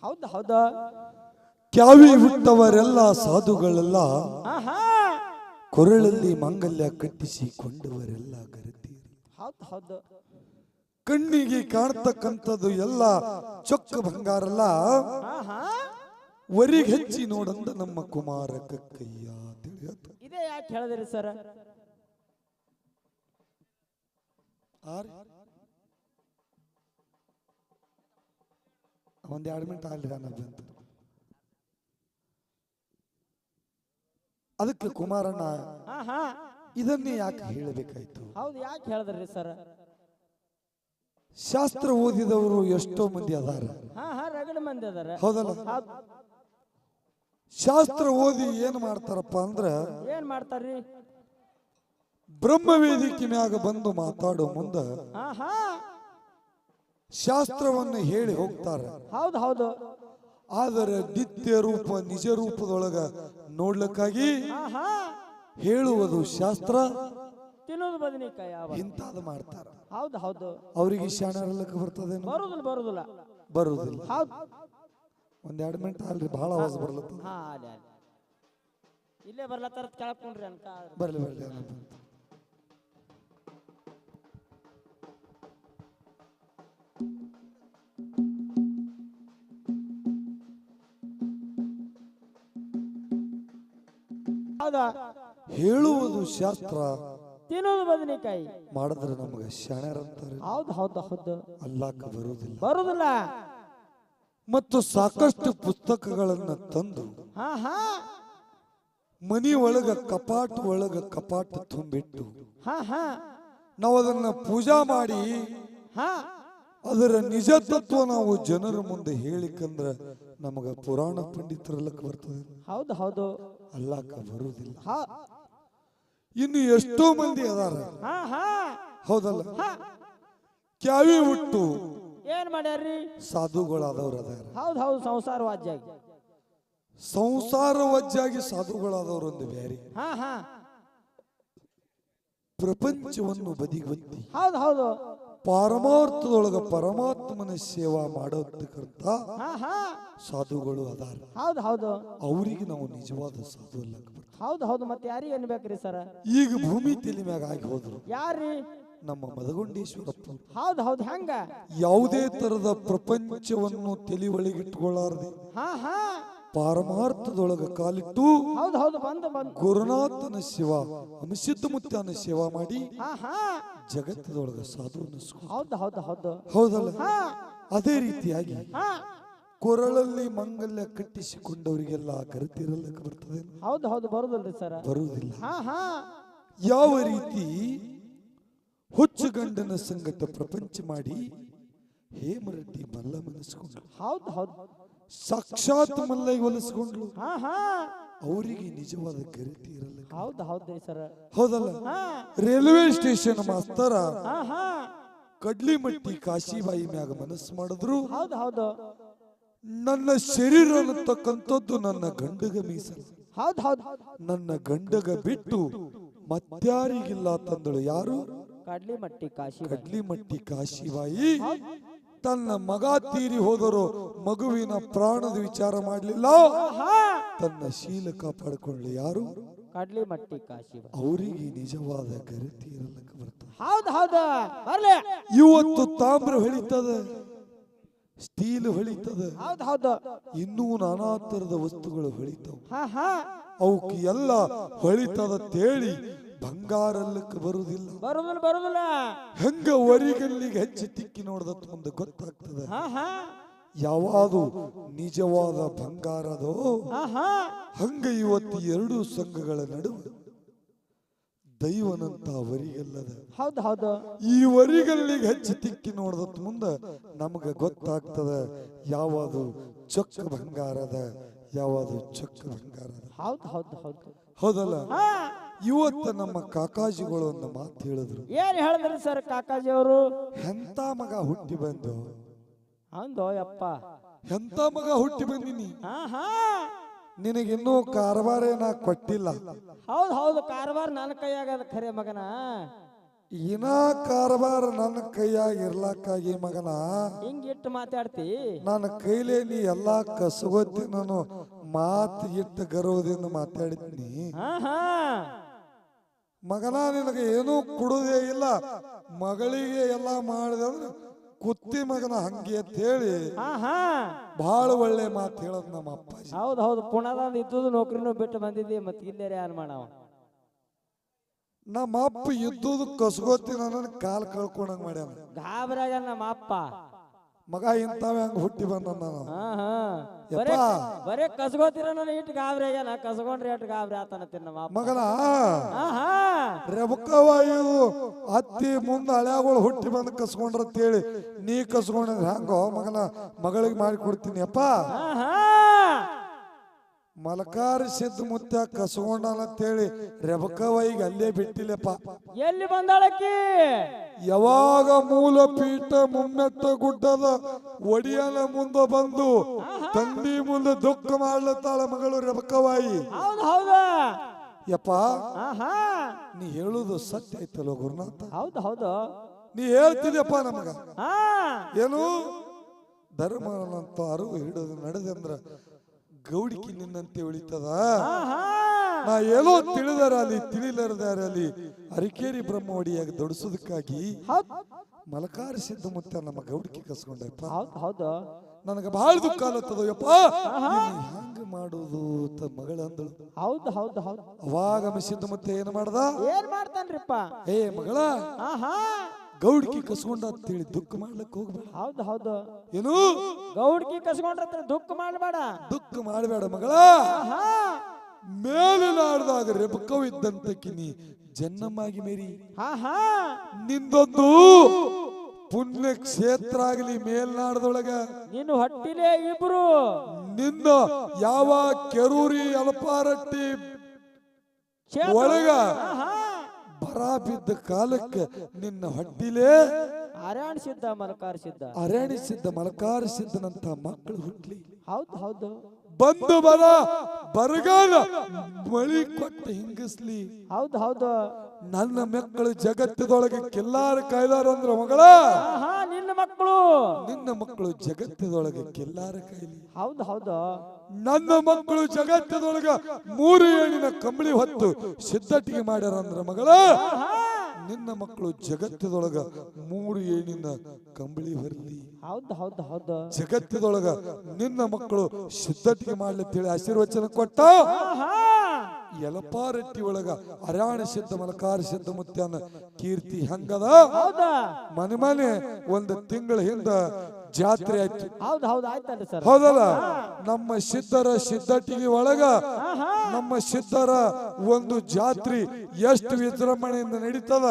ಹೌದು ಹೌದು. ಕ್ಯಾವಿ ಹುಟ್ಟವರೆಲ್ಲ ಸಾಧುಗಳೆಲ್ಲ, ಆಹಾ ಕೊರಳಲ್ಲಿ ಮಾಂಗಲ್ಯ ಕಟ್ಟಿಸಿಕೊಂಡವರೆಲ್ಲ ಗರತಿ. ಹೌದು ಹೌದು. ಕಣ್ಣಿಗೆ ಕಾಣ್ತಕ್ಕಂಥದ್ದು ಎಲ್ಲ ಚೊಕ್ಕ ಬಂಗಾರಲ್ಲ, ಆಹಾ ವರಿಗೆ ಹೆಚ್ಚಿ ನೋಡಂದ ನಮ್ಮ ಕುಮಾರ ಕಕ್ಕಯ್ಯ ತಿಳಿಯತ್ತ. ಇದೇ ಯಾಕೆ ಹೇಳಿದ್ರಿ ಸರ್? ಒಂದ್ 2 ಮಿನಿಟ್ ಆಗ್ಲಿ ಅಂತ ಅದಕ್ಕೆ ಕುಮಾರಣ್ಣ ಇದನ್ನೇ ಯಾಕೆ ಹೇಳಬೇಕಾಯ್ತು? ಹೌದು, ಯಾಕೆ ಹೇಳಿದ್ರಿ ಸರ್? ಶಾಸ್ತ್ರ ಓದಿದವರು ಎಷ್ಟೋ ಮಂದಿ ಅದಾರ, ರಗಡ ಮಂದಿ ಅದಾರ. ಹೌದಲ್ಲ? ಶಾಸ್ತ್ರ ಓದಿ ಏನ್ ಮಾಡ್ತಾರಪ್ಪ ಅಂದ್ರ, ಏನ್ ಮಾಡ್ತಾರ್ರಿ? ಬ್ರಹ್ಮವೇದಿಕೆ ಮ್ಯಾಗ ಬಂದು ಮಾತಾಡೋ ಮುಂದ ಶಾಸ್ತ್ರವನ್ನು ಹೇಳಿ ಹೋಗ್ತಾರೆ. ಹೌದು ಹೌದು. ಆದರೆ ನಿತ್ಯ ರೂಪ ನಿಜ ರೂಪದೊಳಗ ನೋಡ್ಲಿಕ್ಕಾಗಿ ಹೇಳುವುದು ಶಾಸ್ತ್ರ, ತಿನ್ನೋದು ಬದನೆಕಾಯಿ ಇಂತಾದ ಮಾಡ್ತಾರ. ಹೌದು ಹೌದು. ಅವರಿಗೆ ಶಾಣರ್ಲಕ್ಕೆ ಬರ್ತದೆ? ಬರುದಿಲ್ಲ ಬರುದಿಲ್ಲ ಬರುದಿಲ್ಲ. ಹೌದು. ಒಂದ್ 2 ಮಿನಿಟ್ ಅಲ್ರಿ, ಬಹಳ ಆವಾಜ್ ಬರ್ಲತ್ತ. ಇಲ್ಲೇ ಬರ್ಲತ್ತಾರ ಕೇಳಕೊಂಡ್ರಿ ಅನ್ಕ. ಬರ್ಲಿ ಬರ್ಲಿ. ಹೌದಾ? ಹೇಳುವುದು ಶಾಸ್ತ್ರ, ತಿನ್ನೋದು ಬದನೆಕಾಯಿ ಮಾಡಿದ್ರೆ ನಮಗೆ ಶಾಣ್ಯರ ಅಂತಾರೆ. ಹೌದು ಹೌದು ಹೌದು. ಅಲ್ಲಾಕ ಬರುವುದಿಲ್ಲ ಬರುದಿಲ್ಲ. ಮತ್ತು ಸಾಕಷ್ಟು ಪುಸ್ತಕಗಳನ್ನ ತಂದು ಮನಿ ಒಳಗ ಕಪಾಟ ಒಳಗ ಕಪಾಟ ತುಂಬಿಟ್ಟು ನಾವು ಅದನ್ನ ಪೂಜಾ ಮಾಡಿ ಅದರ ನಿಜ ತತ್ವ ನಾವು ಜನರ ಮುಂದೆ ಹೇಳಿಕಂದ್ರ ನಮಗ ಪುರಾಣ ಪಂಡಿತರಲ್ಲಕ್ಕೆ ಬರ್ತದೆ. ಹೌದು ಹೌದು. ಅಲ್ಲಾಕ ಬರುವುದಿಲ್ಲ. ಇನ್ನು ಎಷ್ಟೋ ಮಂದಿ ಅದಾರ, ಹೌದಲ್ಲ? ಕ್ಯಾವಿ ಹುಟ್ಟು ಏನ್ ಮಾಡ್ಯಾರ್ರಿ? ಸಾಧುಗಳಾದವ್ರು ಅದಾರ. ಹೌದು ಹೌದು. ಸಂಸಾರವಾಜ್ಯಾಗಿ ಸಂಸಾರವಜ್ಜಾಗಿ ಸಾಧುಗಳಾದವರು ಒಂದು ಬೇರೆ, ಪ್ರಪಂಚವನ್ನು ಬದಿಗೊತ್ತಿ ಹೌದು ಹೌದು ಪಾರಮಾರ್ಥದೊಳಗ ಪರಮಾತ್ಮನ ಸೇವಾ ಮಾಡೋದಕ್ಕಂತ ಸಾಧುಗಳು ಅದಾರ. ಹೌದು ಹೌದು. ಅವರಿಗೆ ನಾವು ನಿಜವಾದ ಸಾಧು ಅಲ್ಲ. ಹೌದು ಹೌದು. ಮತ್ತೆ ಯಾರಿಗೆ ಅನ್ಬೇಕ್ರಿ ಸರ? ಈಗ ಭೂಮಿ ತಲೆ ಮ್ಯಾಗ ಆಗಿ ಹೋದ್ರು ಯಾರ್ರಿ? ನಮ್ಮ ಮದಗೊಂಡೇಶ್ವರಪ್ಪ. ಹೌದು ಹೌದು. ಹೆಂಗ? ಯಾವುದೇ ತರದ ಪ್ರಪಂಚವನ್ನು ತಲೆ ಒಳಗಿಟ್ಕೊಳ್ಳಾರದೆ ಪಾರಮಾರ್ಥದೊಳಗ ಕಾಲಿಟ್ಟು ಹೌದು ಹೌದು ಬಂದು ಗುರುನಾಥನ ಸೇವಾ, ಅಂಶಿದ್ದ ಮುತ್ತನ ಸೇವಾ ಮಾಡಿ ಜಗತ್ತದೊಳಗ ಸಾಧು ಅನ್ನಿಸ್ಕೊಂಡು. ಹೌದು ಹೌದು ಹೌದು. ಹೌದಲ್ಲ? ಅದೇ ರೀತಿಯಾಗಿ ಕೊರಳಲ್ಲಿ ಮಂಗಲ್ಯ ಕಟ್ಟಿಸಿಕೊಂಡವರಿಗೆಲ್ಲ ಕರೆತಿರಲಿಕ್ಕೆ ಬರ್ತದೆ? ಹೌದು ಹೌದು. ಬರುದಿಲ್ರಿ ಸರ್? ಬರುವುದಿಲ್ಲ. ಯಾವ ರೀತಿ ಹುಚ್ಚು ಗಂಡನ ಸಂಗಟ ಪ್ರಪಂಚ ಮಾಡಿ ಹೇಮರೆಡ್ಡಿ ಮಲ್ಲ ಮನಸ್ಕೊಂಡ್ರು. ಹೌದು ಹೌದು. ಸಾಕ್ಷಾತ್ ಮಲ್ಲೈ ಒಲಿಸ್ಕೊಂಡ್ರು. ಅವರಿಗೆ ನಿಜವಾದ ಗರಿತಿ ಇರಲ್ಲ. ಹೌದು ಹೌದು ಸರ್. ಹೌದಲ್ಲ? ರೈಲ್ವೆ ಸ್ಟೇಷನ್ ಮಾಸ್ತರ ಕಡ್ಲಿಮಟ್ಟಿ ಕಾಶಿಬಾಯಿ ಮ್ಯಾಗ ಮನಸ್ಸು ಮಾಡಿದ್ರು. ಹೌದು ಹೌದು. ನನ್ನ ಶರೀರ ಅನ್ನತಕ್ಕಂಥದ್ದು ನನ್ನ ಗಂಡಗ ಮೀಸಲು. ಹೌದು ಹೌದು. ನನ್ನ ಗಂಡಗ ಬಿಟ್ಟು ಮತ್ಯಾರಿಗಿಲ್ಲ ತಂದಳು. ಯಾರು? ಕಡ್ಲಿಮಟ್ಟಿ ಕಾಶಿಬಾಯಿ ತನ್ನ ಮಗ ತೀರಿ ಹೋದರು, ಮಗುವಿನ ಪ್ರಾಣದ ವಿಚಾರ ಮಾಡಲಿಲ್ಲ, ತನ್ನ ಶೀಲ ಕಾಪಾಡಿಕೊಳ್ಳಿ. ಯಾರು? ಕಡ್ಲಿಮಟ್ಟಿ ಕಾಶಿಬಾಯಿ. ಅವರಿಗೆ ನಿಜವಾದ ಗರಿತಿ ಇರಲಿಕ್ಕೆ ಬರ್ತದೆ. ಹೌದು ಹೌದು. ಇವತ್ತು ತಾಮ್ರ ಹೊಳಿತದೆ, ಸ್ಟೀಲ್ ಹೊಳಿತದೆ, ಹೌದು ಹೌದು. ಇನ್ನೂ ನಾನಾ ತರದ ವಸ್ತುಗಳು ಹೊಳಿತಾವ. ಅವಕ್ಕೆ ಎಲ್ಲ ಹೊಳಿತದ ತೇಳಿ ಬಂಗಾರಲ್ಲಕ್ಕೆ ಬರುವುದಿಲ್ಲ. ಬರುದಿಲ್ಲ ಬರುದಿಲ್ಲ. ಹೆಂಗ ವರಿಗಲ್ಲಿಗೆ ಹೆಚ್ಚು ತಿಕ್ಕಿ ನೋಡದತ್ ಮುಂದೆ ಗೊತ್ತಾಗ್ತದೆ ಯಾವುದು ನಿಜವಾದ ಬಂಗಾರದೋ. ಹಂಗ ಇವತ್ತು ಎರಡು ಸಂಘಗಳ ನಡುವೆ ದೈವನಂತ ವರಿಗಲ್ಲದ. ಹೌದು ಹೌದು. ಈ ವರಿಗಲ್ಲಿಗೆ ಹೆಚ್ಚು ತಿಕ್ಕಿ ನೋಡದತ್ ಮುಂದೆ ನಮಗ ಗೊತ್ತಾಗ್ತದ ಯಾವುದು ಚೊಕ್ಕ ಬಂಗಾರದ, ಯಾವುದು ಚೊಕ್ಕ ಬಂಗಾರದ. ಹೌದು ಹೌದು ಹೌದು. ಹೌದಲ್ಲ? ಇವತ್ತ ನಮ್ಮ ಕಾಕಾಜಿಗಳು ಒಂದು ಮಾತು ಹೇಳಿದ್ರು. ಏನ್ ಹೇಳಿದ್ರಿ ಸರ್ ಕಾಕಾಜಿ ಅವರು? ಎಂತ ಮಗ ಹುಟ್ಟಿ ಬಂದು ಅಂದೋ ಯಪ್ಪ. ಎಂತ ಮಗ ಹುಟ್ಟಿ ಬಂದಿನಿ, ನಿನಗಿನ್ನೂ ಕಾರವಾರ ನಾ ಕೊಟ್ಟಿಲ್ಲ. ಹೌದು ಹೌದು. ಕಾರವಾರ ನನ್ನ ಕೈಯಾಗದ ಖರೆ ಮಗನ. ಇನ ಕಾರವಾರ ನನ್ನ ಕೈಯಾಗ ಇರ್ಲಾಕಾಗಿ ಮಗನ ಹಿಂಗ್ ಇಟ್ಟು ಮಾತಾಡ್ತಿ ನನ್ನ ಕೈಲೇ ನೀ ಎಲ್ಲಾ ಕಸಗೊತ್ತಿ ನಾನು ಮಾತು ಇಟ್ಟು ಗರ್ವದಿಂದ ಮಾತಾಡಿದ್ನಿ ಹಾ ಹಾ ಮಗನ ನಿನಗೆ ಏನೂ ಕೊಡುವುದೇ ಇಲ್ಲ ಮಗಳಿಗೆ ಎಲ್ಲ ಮಾಡಿದೆ ಅಂದ್ರೆ ಕುತ್ತಿ ಮಗನ ಹಂಗೆ ಅಂತ ಹೇಳಿ ಹಾ ಹಾ ಬಹಳ ಒಳ್ಳೆ ಮಾತು ಹೇಳದ್ ನಮ್ಮ ಅಪ್ಪಾಜಿ. ಹೌದು ಹೌದು ಪುಣಾದಂದ್ ಇದ್ದುದು ನೌಕರಿನೂ ಬಿಟ್ಟು ಬಂದಿದ್ದಿ ಮತ್ತೆ ಇಲ್ಲೇ ಯಾರು ಮಾಡವ ನಮ್ಮ ಅಪ್ಪ ಇದ್ದುದು ಕಸಗೊತ್ತಿ ನನ್ನ ಕಾಲ್ ಕಳ್ಕೊಂಡಂಗ ಮಾಡ್ಯಾನ. ಗಾಬರಾಗ ನಮ್ಮ ಅಪ್ಪ ಮಗ ಇಂಥವ ಹಂಗ ಹುಟ್ಟಿ ಬಂದ ನಾನು. ಹಾ ಹಾ ಯಪ್ಪ ಬರೇ ಕಸ್ಕೋತಿರ ನಾನು ಇಟ್ಟು ಗಾಬರಿಯಾಗ್ಯಾನ ಕಸ್ಕೊಂಡ್ರೆ ಎಷ್ಟು ಗಾಬರಿ ಆತನತ್ತೀನಿ ನಮ್ಮ ಅಪ್ಪ. ಮಗನ ಹಾ ಹಾ ರೆಬಕವಾಯು ಅತ್ತಿ ಮುಂದ ಹಳ್ಯಾಗಳು ಹುಟ್ಟಿ ಬಂದು ಕಸ್ಕೊಂಡ್ರಂತೇಳಿ ನೀ ಕಸ್ಕೊಂಡ್ರೆ ಹಂಗೋ ಮಗನ ಮಗಳಿಗೆ ಮಾಡಿ ಕೊಡ್ತೀನಿ ಅಪ್ಪ. ಹಾ ಹಾ ಮಲಕಾರಿ ಸಿದ್ಧ ಮುತ್ಯ ಕಸ್ಕೊಂಡಂತೇಳಿ ರೆಬಕವಾಯಿಗೆ ಅಲ್ಲೇ ಬಿಟ್ಟಿಲ್ಲಪ್ಪ. ಎಲ್ಲಿ ಬಂದಾಳಕ್ಕಿ ಯಾವಾಗ ಮೂಲ ಪೀಠ ಮುಮ್ಮೆತ್ತ ಗುಡ್ಡದ ಒಡಿಯನ ಮುಂದೆ ಬಂದು ತಂದಿ ಮುಂದೆ ದುಃಖ ಮಾಡ್ಲತ್ತಾಳ ಮಗಳು ರೆಬಕವಾಯಿ. ಹೌದು ಹೌದು ಯಪ್ಪ ಹಾ ಹಾ ನೀ ಹೇಳುದು ಸತ್ಯ ಐತಲ್ಲ ಗುರುನಾಥ. ಹೌದು ಹೌದು ನೀ ಹೇಳ್ತಿದ್ಯಪ್ಪ ನಮಗ ಹಾ ಏನು ಧರ್ಮನಂತ ಅರಿವು ಹಿಡಿದು ನಡೆದಂದ್ರ ಗೌಡಿಕಿ ನಿನ್ನಂತೆ ಉಳಿತದ. ನಾ ಏನೋ ತಿಳಿದರಲ್ಲಿ ತಿಳಿಲಾರದಾರಲ್ಲಿ ಅರಿಕೇರಿ ಬ್ರಹ್ಮವಡಿಯಾಗಿ ದೊಡ್ಸೋದಕ್ಕಾಗಿ ಮಲಕಾರಿ ಸಿದ್ಧ ಮುತ್ತ ನಮ್ಮ ಗೌಡಿಕೆ ಕಸ್ಕೊಂಡಪ್ಪ. ಹೌದು ಹೌದು ನನಗೆ ಬಹಳ ದುಃಖ ಆಲತ್ತದ ಯಪ್ಪ ಹಂಗ ಮಾಡುದು ಮಗಳಂದಳು. ಹೌದು ಹೌದು ಹೌದು ಅವಾಗ ಸಿದ್ಧ ಮುತ್ತ ಏನ್ ಮಾಡ್ದ ಏನ್ ಮಾಡ್ತಾನ್ರಿಪ್ಪ ಏ ಮಗಳ ಗೌಡಿಕೆ ಕಸ್ಕೊಂಡ ಅಂತೇಳಿ ದುಃಖ ಮಾಡ್ಲಕ್ ಹೋಗ್ಬೇಡ. ಹೌದು ಹೌದು ಏನು ಗೌಡ್ಕಿ ಕಸ್ಕೊಂಡ್ರ ದುಃಖ ಮಾಡ್ಬೇಡ ದುಃಖ ಮಾಡಬೇಡ ಮಗಳ. ಮೇಲಿನಾಡ್ದಾಗ ರೆಬಕವ್ ಇದ್ದಂತಕಿ ನೀ ಜನ್ನಮ್ಮಾಗಿ ಮೇರಿ ಹಾ ಹಾ ನಿಂದೊಂದು ಪುಣ್ಯ ಕ್ಷೇತ್ರ ಆಗಲಿ ಮೇಲ್ನಾಡದೊಳಗ ನೀನು ಹೊಟ್ಟಿಲೆ ಇಬ್ರು ನಿನ್ನ ಯಾವ ಕೆರೂರಿ ಅಲ್ಪಾರಟ್ಟಿ ಒಳಗ ಬರ ಬಿದ್ದ ಕಾಲಕ್ಕೆ ನಿನ್ನ ಹೊಟ್ಟಿಲೆ ಅರಣಿಸಿದ್ದ ಮಲಕಾರಿಸಿದ್ದ ಅರಣಿಸಿದ್ದ ಮಲಕಾರಿಸಿದ್ದನಂತ ಮಕ್ಕಳು ಹುಟ್ಲಿ. ಹೌದು ಹೌದು ಬಂದು ಬರಗಾಲ ಮಳಿ ಕೊಟ್ಟು ಹಿಂಗಿಸ್ಲಿ. ಹೌದು ಹೌದು ನನ್ನ ಮಕ್ಕಳು ಜಗತ್ತದೊಳಗೆ ಕೆಲ್ಲಾರ ಕಾಯ್ದಾರ ಅಂದ್ರ ಮಗಳ ನಿನ್ನ ಮಕ್ಕಳು ನಿನ್ನ ಮಕ್ಕಳು ಜಗತ್ತದೊಳಗೆ ಕೆಲ್ಲಾರ ಕಾಯ್ಲಿ. ಹೌದು ಹೌದು ನನ್ನ ಮಕ್ಕಳು ಜಗತ್ತದೊಳಗ 3 ಏಣಿನ ಕಂಬಳಿ ಹೊತ್ತು ಸಿದ್ಧಟಿಗೆ ಮಾಡ್ಯಾರ ಅಂದ್ರ ಮಗಳ ನಿನ್ನ ಮಕ್ಕಳು ಜಗತ್ತದೊಳಗ 3 ಏಣಿನ ಕಂಬಳಿ ಹೊರಲಿ. ಹೌದು ಹೌದು ಹೌದು ಜಗತ್ತದೊಳಗ ನಿನ್ನ ಮಕ್ಕಳು ಸಿದ್ಧಟಿಗೆ ಮಾಡ್ಲತ್ತೇಳಿ ಆಶೀರ್ವಚನ ಕೊಟ್ಟ. ಯಲಪಾರಟ್ಟಿ ಒಳಗ ಅರಾಣ ಸಿದ್ಧ ಮಲಕಾರಿ ಸಿದ್ಧ ಮುತ್ಯನ ಕೀರ್ತಿ ಹಂಗದ. ಮನೆ ಮನೆ ಒಂದು ತಿಂಗಳ ಹಿಂದ ಜಾತ್ರೆ ಆಯ್ತು. ಹೌದು ಹೌದು ಆಯ್ತಲ್ಲ ಸರ್. ಹೌದಲ್ಲ ನಮ್ಮ ಸಿದ್ಧರ ಸಿದ್ಧಟಿಗೆ ಒಳಗ ನಮ್ಮ ಸಿದ್ಧರ ಒಂದು ಜಾತ್ರೆ ಎಷ್ಟು ವಿಜೃಂಭಣೆಯಿಂದ ನಡೀತದ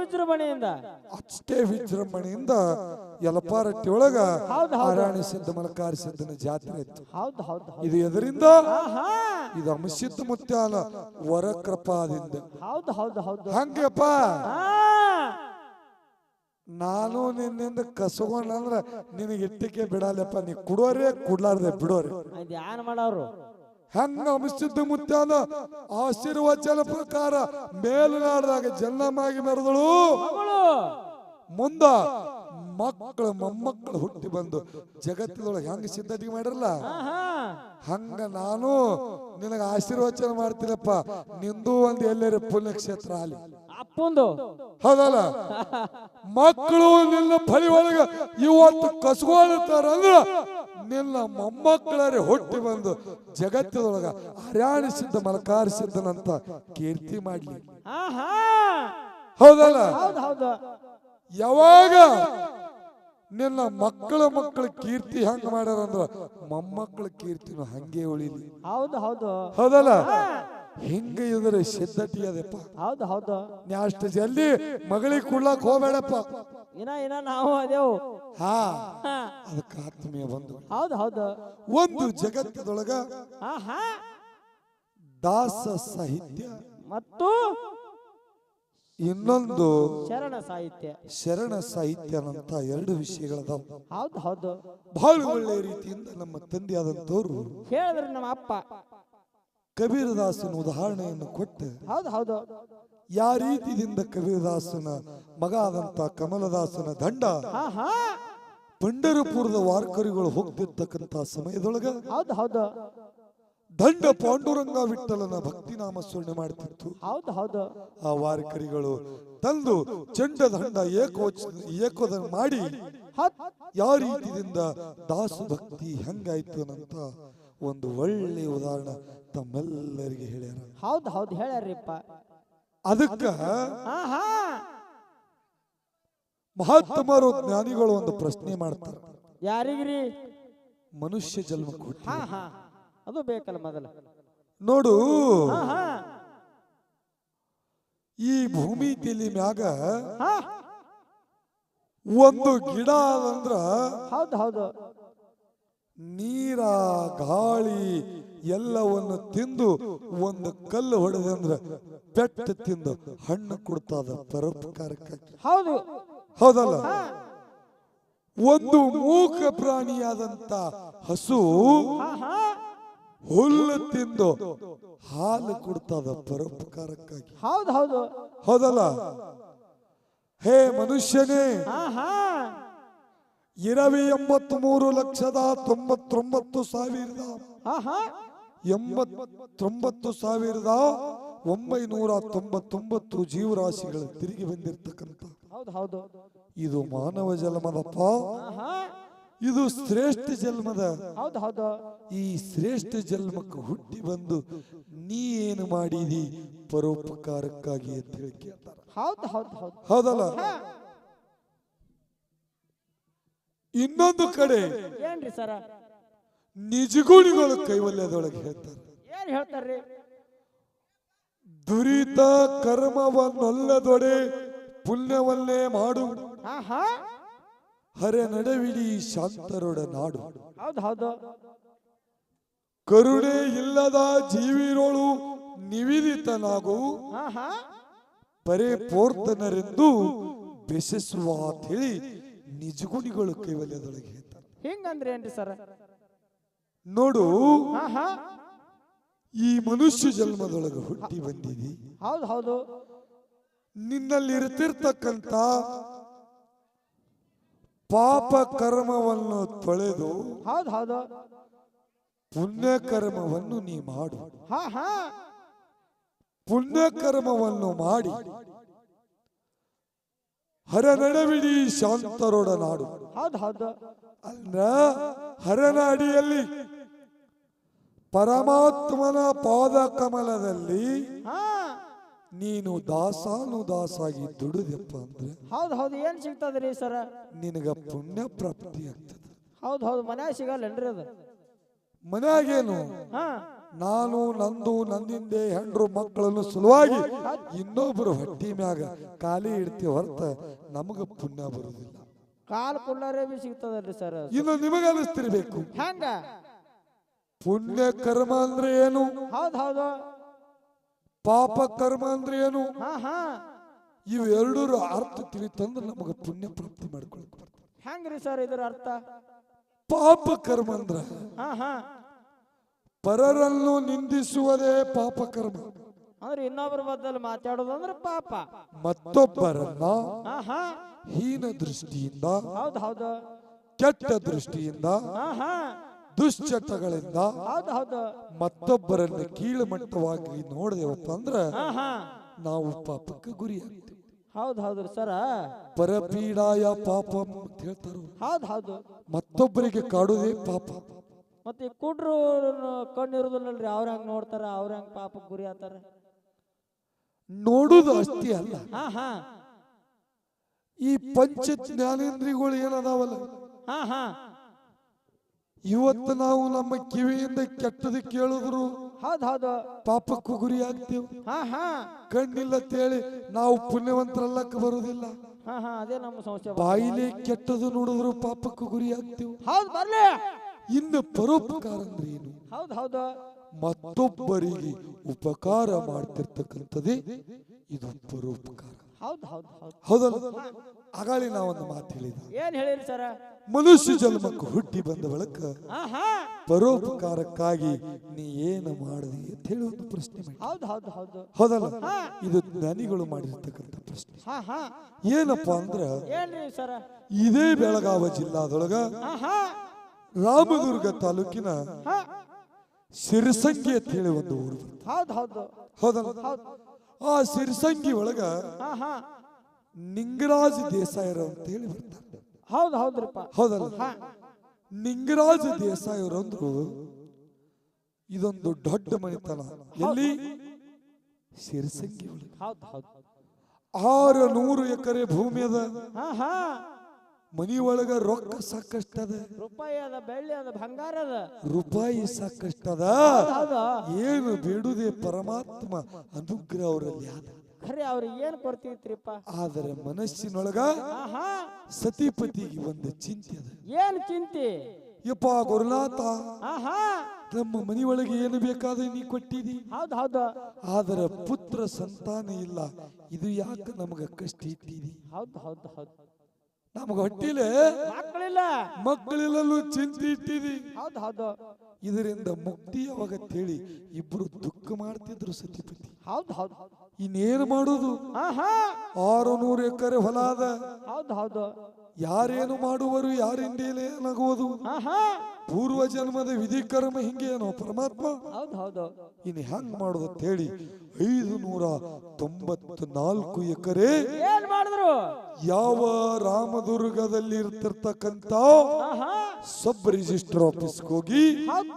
ವಿಜೃಂಭಣೆಯಿಂದ ಅಷ್ಟೇ ವಿಜೃಂಭಣೆಯಿಂದ ಯಲಪಾರಟ್ಟಿ ಒಳಗ ಅರಾಣಿ ಸಿದ್ಧ ಮಲಕಾರಿ ಸಿದ್ಧನ ಜಾತ್ರೆ ಇತ್ತು. ಹೌದು ಹೌದು ಇದು ಎದರಿಂದ ಇದು ಅಮಸಿದ್ಧ ಮುತ್ಯಾನ ವರ ಕೃಪಾದಿಂದ. ಹೌದು ಹೌದು ಹೌದು ಹಂಗಪ್ಪ ನಾನು ನಿನ್ನಿಂದ ಕಸಗೊಂಡ್ರ ನಿನಗೆ ಇಟ್ಟಿಗೆ ಬಿಡಲ್ಲಪ್ಪ. ನೀ ಕುಡೋರೆ ಕುಡ್ಲಾರ್ದೆ ಬಿಡೋರೆ ಏನ್ ಮಾಡೋರು ಹಂಗ ಅಮಸಿದ್ಧ ಮುತ್ಯಾನ ಆಶೀರ್ವಚನ ಪ್ರಕಾರ ಮೇಲುನಾಡದಾಗ ಜನ್ನಮ್ಮಾಗಿ ಮೆರೆದಳು. ಮುಂದ ಮಕ್ಕಳು ಮೊಮ್ಮಕ್ಕಳು ಹುಟ್ಟಿ ಬಂದು ಜಗತ್ತದೊಳಗೆ ಹೆಂಗ ಸಿದ್ಧತೆ ಮಾಡಿರಲ್ಲ ಹಂಗ ನಾನು ನಿನಗೆ ಆಶೀರ್ವಚನ ಮಾಡ್ತೀನಪ್ಪ. ನಿಂದು ಒಂದು ಎಲ್ಲರ ಪುಣ್ಯಕ್ಷೇತ್ರ ಅಲ್ಲಿ ಅಪ್ಪಂದು ಹೌದಲ್ಲ. ಮಕ್ಕಳು ನಿನ್ನ ಫಲಿ ಒಳಗ ಇವತ್ತು ಕಸ್ಕೊಳ್ತಾರ ಅಂದ್ರ ನಿನ್ನ ಮೊಮ್ಮಕ್ಕಳರೇ ಹುಟ್ಟಿ ಬಂದು ಜಗತ್ತದೊಳಗ ಹರ್ಯಾಣಿಸಿದ್ದ ಮಲಕಾರಿಸಿದ್ದನಂತ ಕೀರ್ತಿ ಮಾಡ್ಲಿ. ಹೌದಲ್ಲ. ಯಾವಾಗ ನಿನ್ನ ಮಕ್ಕಳ ಕೀರ್ತಿ ಹಂಗ ಮಾಡ್ಯಾರ ಅಂದ್ರ ಮೊಮ್ಮಕ್ಕಳ ಕೀರ್ತಿನೂ ಹಂಗೆ ಉಳಿಲಿ. ಹೌದು ಹೌದು ಹೌದಲ್ಲ. ಹಿಂಗ ಇದ್ರೆ ಸಿದ್ಧತೆ ಅದಪ್ಪ. ಹೌದು ಹೌದು ನೀ ಅಷ್ಟು ಜಲ್ದಿ ಮಗಳಿಗೆ ಕೊಡ್ಲಾಕ್ ಹೋಗ್ಬೇಡಪ್ಪ. ಇನ್ನ ನಾವು ಅದೇವು ಅದಕ್ಕೆ ಆತ್ಮೀಯ ಬಂದು ಹೌದು ಹೌದು ಒಂದು ಜಗತ್ತದೊಳಗ ದಾಸ ಸಾಹಿತ್ಯ ಮತ್ತು ಇನ್ನೊಂದು ಶರಣ ಸಾಹಿತ್ಯ ಅಂತ 2 ವಿಷಯಗಳದಾವ. ಹೌದು ಹೌದು ಬಹಳ ಒಳ್ಳೆ ರೀತಿಯಿಂದ ನಮ್ಮ ತಂದೆ ಆದಂತವ್ರು ಹೇಳಿದ್ರು ನಮ್ಮ ಅಪ್ಪ. ಕಬೀರದಾಸನ ಉದಾಹರಣೆಯನ್ನು ಕೊಟ್ಟು ಹೌದು ಹೌದು ಯಾವ ರೀತಿಯಿಂದ ಕಬೀರದಾಸನ ಮಗ ಆದಂತ ಕಮಲದಾಸನ ದಂಡ ಹಾ ಹಾ ಪಂಡರಪುರದ ವಾರ್ಕರಿಗಳು ಹೋಗ್ತಿರ್ತಕ್ಕಂತ ಸಮಯದೊಳಗ ಹೌದು ಹೌದು ದಂಡ ಪಾಂಡುರಂಗ ವಿಠಲನ ಭಕ್ತಿ ನಾಮ ಸ್ಮರಣೆ ಮಾಡ್ತಿತ್ತು. ಹೌದು ಹೌದು ಆ ವಾರ್ಕರಿಗಳು ತಂದು ಚಂಡ ದಂಡ ಏಕೋದ ಮಾಡಿ ಯಾವ ರೀತಿಯಿಂದ ದಾಸ ಭಕ್ತಿ ಹೆಂಗಾಯ್ತು ಅಂತ ಒಂದು ಒಳ್ಳೆ ಉದಾಹರಣೆ ತಮ್ಮೆಲ್ಲರಿಗೆ ಹೇಳ್ಯಾರ. ಹೌದು ಹೌದು ಹೇಳ್ಯಾರಿಪ್ಪ. ಅದಕ್ಕ ಹಾ ಹಾ ಮಹಾತ್ಮರು ಜ್ಞಾನಿಗಳು ಒಂದು ಪ್ರಶ್ನೆ ಮಾಡ್ತಾರೆ. ಯಾರಿಗ್ರಿ? ಮನುಷ್ಯ ಜನ್ಮ ಕೊಟ್ಟು ಹಾ ಹಾ ಅದು ಬೇಕಲ್ಲ ಮೊದಲ. ನೋಡು, ಹಾ ಹಾ ಈ ಭೂಮಿ ತಲೆ ಮ್ಯಾಗ ಹಾ ಒಂದು ಗಿಡ ಅಂದ್ರ ಹೌದು ಹೌದು ನೀರ ಗಾಳಿ ಎಲ್ಲವನ್ನು ತಿಂದು ಒಂದು ಕಲ್ಲು ಹೊಡೆದಂದ್ರ ಪೆಟ್ಟ ತಿಂದು ಹಣ್ಣು ಕೊಡ್ತದ ಪರೋಪಕಾರಕ್ಕಾಗಿ. ಹೌದು ಹೌದಲ್ಲ? ಒಂದು ಮೂಕ ಪ್ರಾಣಿಯಾದಂತ ಹಸು ಹಾ ಹಾ ಹುಲ್ಲು ತಿಂದು ಹಾಲು ಕೊಡ್ತದ ಪರೋಪಕಾರಕ್ಕಾಗಿ. ಹೌದು ಹೌದು ಹೌದಲ್ಲ? ಹೇ ಮನುಷ್ಯನೇ, ಹಾ ಹಾ 83,99,99,999 ಹಾ ಹಾ 89,999 ಜೀವರಾಶಿಗಳು ತಿರುಗಿ ಬಂದಿರ್ತಕ್ಕಂಥ ಹೌದು ಹೌದು ಇದು ಮಾನವ ಜನ್ಮದಪ್ಪ. ಹಾ ಹಾ ಇದು ಶ್ರೇಷ್ಠ ಜನ್ಮದ. ಹೌದು ಹೌದು ಈ ಶ್ರೇಷ್ಠ ಜನ್ಮಕ್ಕೆ ಹುಟ್ಟಿ ಬಂದು ನೀ ಏನು ಮಾಡಿದಿ ಪರೋಪಕಾರಕ್ಕಾಗಿ ಅಂತ ಹೇಳಿ ಕೇಳ್ತಾರ. ಹೌದು ಹೌದು ಹೌದು ಹೌದಲ್ಲ? ಇನ್ನೊಂದು ಕಡೆ ಏನ್ರಿ ಸರ? ನಿಜಗುಣಿಗಳು ಕೈವಲ್ಯದೊಳಗೆ ಹೇಳ್ತಾರೆ. ಏನ್ ಹೇಳ್ತಾರ್ರಿ? ದುರಿತ ಕರ್ಮವನ್ನೊಲ್ಲದೊಡೆ ಪುಣ್ಯವನ್ನೇ ಮಾಡು, ಹಾ ಹಾ ಹರೆ ನಡವಿಡಿ ಶಾಂತರೊಡ ನಾಡು. ಹೌದು ಹೌದು ಕರುಣೆ ಇಲ್ಲದ ಜೀವಿರೋಳು ನಿವೇದಿತನಾಗು, ಹಾ ಹಾ ಪರಿಪೂರ್ತನರೆಂದು ಬೆಸೆಸುವ ಅಂತ ಹೇಳಿ ನಿಜಗುಣಿಗಳು ಕೈವಲ್ಯದೊಳಗೆ ಹೇಳ್ತಾರೆ. ಹಿಂಗಂದ್ರೆ ಏನ್ರಿ ಸರ? ನೋಡು, ಹಾ ಹಾ ಈ ಮನುಷ್ಯ ಜನ್ಮದೊಳಗೆ ಹುಟ್ಟಿ ಬಂದಿದಿ. ಹೌದು ಹೌದು ನಿನ್ನಲ್ಲಿ ಇರ್ತಿರ್ತಕ್ಕಂತ ಪಾಪ ಕರ್ಮವನ್ನು ತೊಳೆದು ಹೌದು ಹೌದು ಪುಣ್ಯ ಕರ್ಮವನ್ನು ನೀ ಮಾಡು. ಹಾ ಹಾ ಪುಣ್ಯ ಕರ್ಮವನ್ನು ಮಾಡಿ ಹರನಡವಿಡಿ ಶಾಂತರೋಡ ನಾಡು. ಹೌದು ಹೌದು ಅಂದ್ರ ಹರನ ಅಡಿಯಲ್ಲಿ ಪರಮಾತ್ಮನ ಪಾದ ಕಮಲದಲ್ಲಿ ಹಾ ನೀನು ದಾಸಾನುದಾಸಾಗಿ ದುಡಿದಪ್ಪ ಅಂದ್ರೆ ಹೌದು ಹೌದು ಏನ್ ಸಿಗ್ತದ್ರಿ ಸರ? ನಿನಗ ಪುಣ್ಯ ಪ್ರಾಪ್ತಿ ಆಗ್ತದೆ. ಹೌದು ಹೌದು ಮನ್ಯಾಗ ಸಿಗಲ್ಲೇನ್ರಿ ಅದು? ಮನ್ಯಾಗೇನು ಹಾ ನಾನು ನಂದು ನಂದಿಂದೆ ಹೆಂಡ್ರು ಮಕ್ಕಳನ್ನು ಸಲುವಾಗಿ ಇನ್ನೊಬ್ರು ಹೊಟ್ಟಿ ಮ್ಯಾಗ ಖಾಲಿ ಇಡ್ತೀವಿ ಹೊರತ ನಮಗ ಪುಣ್ಯ ಬರುದಿಲ್ಲ. ಕಾಲ್ ಕುಳ್ಳರೇ ಬಿ ಸಿಗ್ತದಲ್ರಿ ಸರ್? ಇನ್ನು ನಿಮಗ ಅನಿಸ್ತಿರ್ಬೇಕು, ಹೆಂಗ ಪುಣ್ಯ ಕರ್ಮ ಅಂದ್ರೆ ಏನು, ಹೌದು ಹೌದು ಪಾಪ ಕರ್ಮ ಅಂದ್ರೆ ಏನು. ಹಾ ಹಾ ಇವೆರಡರ ಅರ್ಥ ತಿಳಿತಂದ್ರೆ ನಮಗ ಪುಣ್ಯ ಪ್ರಾಪ್ತಿ ಮಾಡ್ಕೊಳಕ್ ಬರ್ತದೆ. ಹೆಂಗ್ರಿ ಸರ್ ಇದ್ರ ಅರ್ಥ? ಪಾಪ ಕರ್ಮ ಅಂದ್ರ ಹಾ ಹಾ ಪರರನ್ನು ನಿಂದಿಸುವುದೇ ಪಾಪ ಕರ್ಮ. ಅಂದ್ರೆ ಇನ್ನೊಬ್ಬರ ಬದಲು ಮಾತಾಡೋದಂದ್ರೆ ಪಾಪ. ಮತ್ತೊಬ್ಬರನ್ನ ಹಾ ಹಾ ಹೀನ ದೃಷ್ಟಿಯಿಂದ, ಹೌದು ಹೌದು ಕೆಟ್ಟ ದೃಷ್ಟಿಯಿಂದ, ಹಾ ಹಾ ದುಶ್ಚಟಗಳಿಂದ ಹೌದು ಹೌದು ಮತ್ತೊಬ್ಬರನ್ನ ಕೀಳುಮಟ್ಟವಾಗಿ ನೋಡಿದೆವಪ್ಪ ಅಂದ್ರ ಹಾ ಹಾ ನಾವು ಪಾಪಕ್ಕೆ ಗುರಿ ಆಗ್ತೀವಿ. ಹೌದು ಹೌದ್ರಿ ಸರ? ಪರಪೀಡಾಯ ಪಾಪ ಅಂತ ಹೇಳ್ತಾರ. ಹೌದು ಹೌದು ಮತ್ತೊಬ್ಬರಿಗೆ ಕಾಡುವುದೇ ಪಾಪ. ಮತ್ತೆ ಕುಡ್ರು ಕಣ್ಣಿರುದಿಲ್ಲಲ್ರಿ, ಅವ್ರ ಹಂಗ ನೋಡ್ತಾರ, ಅವ್ರ ಹಂಗ ಪಾಪಕ್ಕೆ ಗುರಿ ಆತಾರ. ನೋಡುದು ಅಷ್ಟೇ ಅಲ್ಲ, ಹಾ ಹಾ ಈ ಪಂಚ ಜ್ಞಾನೇಂದ್ರಿಯಗಳು ಏನದಾವಲ್ಲ, ಹಾ ಹಾ ಇವತ್ತು ನಾವು ನಮ್ಮ ಕಿವಿಯಿಂದ ಕೆಟ್ಟದ ಕೇಳಿದ್ರು ಹೌದು ಹೌದು ಪಾಪಕ್ಕೂ ಗುರಿ ಆಗ್ತೇವೆ. ಹಾ ಹಾ ಕಣ್ಣಿಲ್ಲ ತೇಳಿ ನಾವು ಪುಣ್ಯವಂತರಲ್ಲಕ್ಕ ಬರುವುದಿಲ್ಲ. ಹಾ ಹಾ ಅದೇ ನಮ್ಮ ಸಮಸ್ಯೆ. ಬಾಯಿಲೆ ಕೆಟ್ಟದು ನೋಡಿದ್ರು ಪಾಪಕ್ಕೂ ಗುರಿ ಆಗ್ತೇವೆ. ಹೌದು ಬರ್ಲಿ. ಇನ್ನು ಪರೋಪಕಾರ ಅಂದ್ರೆ ಏನು? ಹೌದು ಹೌದು ಮತ್ತೊಬ್ಬರಿಗೆ ಉಪಕಾರ ಮಾಡ್ತಿರ್ತಕ್ಕಂಥದ್ದೇ ಇದು ಪರೋಪಕಾರ. ಹೌದು ಹೌದು ಹೌದು ಹೌದಲ್ಲ? ಆಗಾಳಿ ನಾವೊಂದು ಮಾತು ಹೇಳಿದ, ಏನ್ ಹೇಳಿರಿ ಸರ? ಮನುಷ್ಯ ಜನ್ಮಕ್ಕೆ ಹುಟ್ಟಿ ಬಂದ ಬಳಿಕ ಆಹಾ ಪರೋಪಕಾರಕ್ಕಾಗಿ ನೀ ಏನು ಮಾಡಿದಿ ಅಂತ ಹೇಳಿ ಒಂದು ಪ್ರಶ್ನೆ ಮಾಡಿ. ಹೌದು ಹೌದು ಹೌದು ಹೌದಲ್ಲ? ಇದು ಜ್ಞಾನಿಗಳು ಮಾಡಿರ್ತಕ್ಕಂಥ ಪ್ರಶ್ನೆ. ಹಾ ಹಾ ಏನಪ್ಪಾ ಅಂದ್ರ ಏನ್ರಿ ಸರ ಇದೇ ಬೆಳಗಾವ ಜಿಲ್ಲಾದೊಳಗ ಆಹಾ ರಾಮದುರ್ಗ ತಾಲೂಕಿನ ಹಾ ಸಿರಸಂಗಿ ಅಂತ ಹೇಳಿ ಒಂದು ಊರು ಬರ್ತದೆ. ಹೌದು ಹೌದು ಹೌದಲ್ಲ? ಹೌದು ಆ ಸಿರಸಂಗಿ ಒಳಗ ಹಾ ಹಾ ನಿಂಗರಾಜ್ ದೇಸಾಯರ ಅಂತ ಹೇಳಿ ಬರ್ತಾರೆ. ಹೌದು ಹೌದ್ರಿಪ್ಪ ಹೌದಲ್ಲ? ಹಾ ನಿಂಗರಾಜ್ ದೇಸಾಯರು ಅಂದ್ರು ಇದೊಂದು ದೊಡ್ಡ ಮನೆತನ. ಎಲ್ಲಿ? ಸಿರಸಂಗಿ ಒಳಗ ಹೌದು ಹೌದು 600 ಎಕರೆ ಭೂಮಿ ಅದ. ಹಾ ಹಾ ಮನಿ ಒಳಗ ರೊಕ್ಕ ಸಾಕಷ್ಟದ, ರೂಪಾಯಿ ಅದ, ಬೆಳ್ಳಿ ಅದ, ಬಂಗಾರ ಅದ, ರೂಪಾಯಿ ಸಾಕಷ್ಟದ. ಹೌದು ಏನು ಬೇಡುದೇ ಪರಮಾತ್ಮ ಅನುಗ್ರಹ ಅವರಲ್ಲಿ ಆದ. ಖರೆ ಅವ್ರಿಗೆ ಏನ್ ಕೊಡ್ತಿತ್ರಿಪ್ಪ. ಆದರೆ ಮನಸ್ಸಿನೊಳಗ ಆಹಾ ಸತಿಪತಿಗೆ ಒಂದು ಚಿಂತೆ ಅದ. ಏನ್ ಚಿಂತೆ. ಯಪ್ಪ ಗುರುನಾಥ, ಆಹಾ ನಮ್ಮ ಮನೆಯೊಳಗೆ ಏನು ಬೇಕಾದ್ರೆ ನೀ ಕೊಟ್ಟಿದಿ, ಹೌದು ಹೌದು ಆದರೆ ಪುತ್ರ ಸಂತಾನ ಇಲ್ಲ. ಇದು ಯಾಕೆ ನಮಗ ಕಷ್ಟ ಇಟ್ಟಿದಿ? ಹೌದು ಹೌದು ಹೌದು ನಮಗ ಹೊಟ್ಟಿಲೆ ಮಕ್ಕಳಿಲ್ಲ ಮಕ್ಕಳಿಲ್ಲೂ ಚಿಂತೆ ಇಟ್ಟಿದಿ. ಹೌದು ಹೌದು ಇದರಿಂದ ಮುಕ್ತಿ ಯಾವಾಗ ಹೇಳಿ ಇಬ್ರು ದುಃಖ ಮಾಡ್ತಿದ್ರು ಸತಿಪತಿ. ಹೌದು ಹೌದು ಇನ್ನೇನು ಮಾಡೋದು? ಆಹಾ 600 ಎಕರೆ ಹೊಲ ಅದ. ಹೌದು ಹೌದು ಯಾರೇನು ಮಾಡುವರು, ಯಾರಿಂದ ಏನಾಗುವುದು? ಆಹಾ ಪೂರ್ವ ಜನ್ಮದ ವಿಧಿ ಕರ್ಮ ಹಿಂಗೇನೋ ಪರಮಾತ್ಮ. ಹೌದು ಹೌದು ಇನ್ನು ಹೆಂಗ್ ಮಾಡುದು ಅಂತ ಹೇಳಿ 594 ಎಕರೆ ಏನ್ ಮಾಡಿದ್ರು? ಯಾವ ರಾಮದುರ್ಗದಲ್ಲಿ ಇರ್ತಿರ್ತಕ್ಕಂತ ಆಹಾ ಸಬ್ ರಿಜಿಸ್ಟರ್ ಆಫೀಸ್ಗೆ ಹೋಗಿ ಹೌದು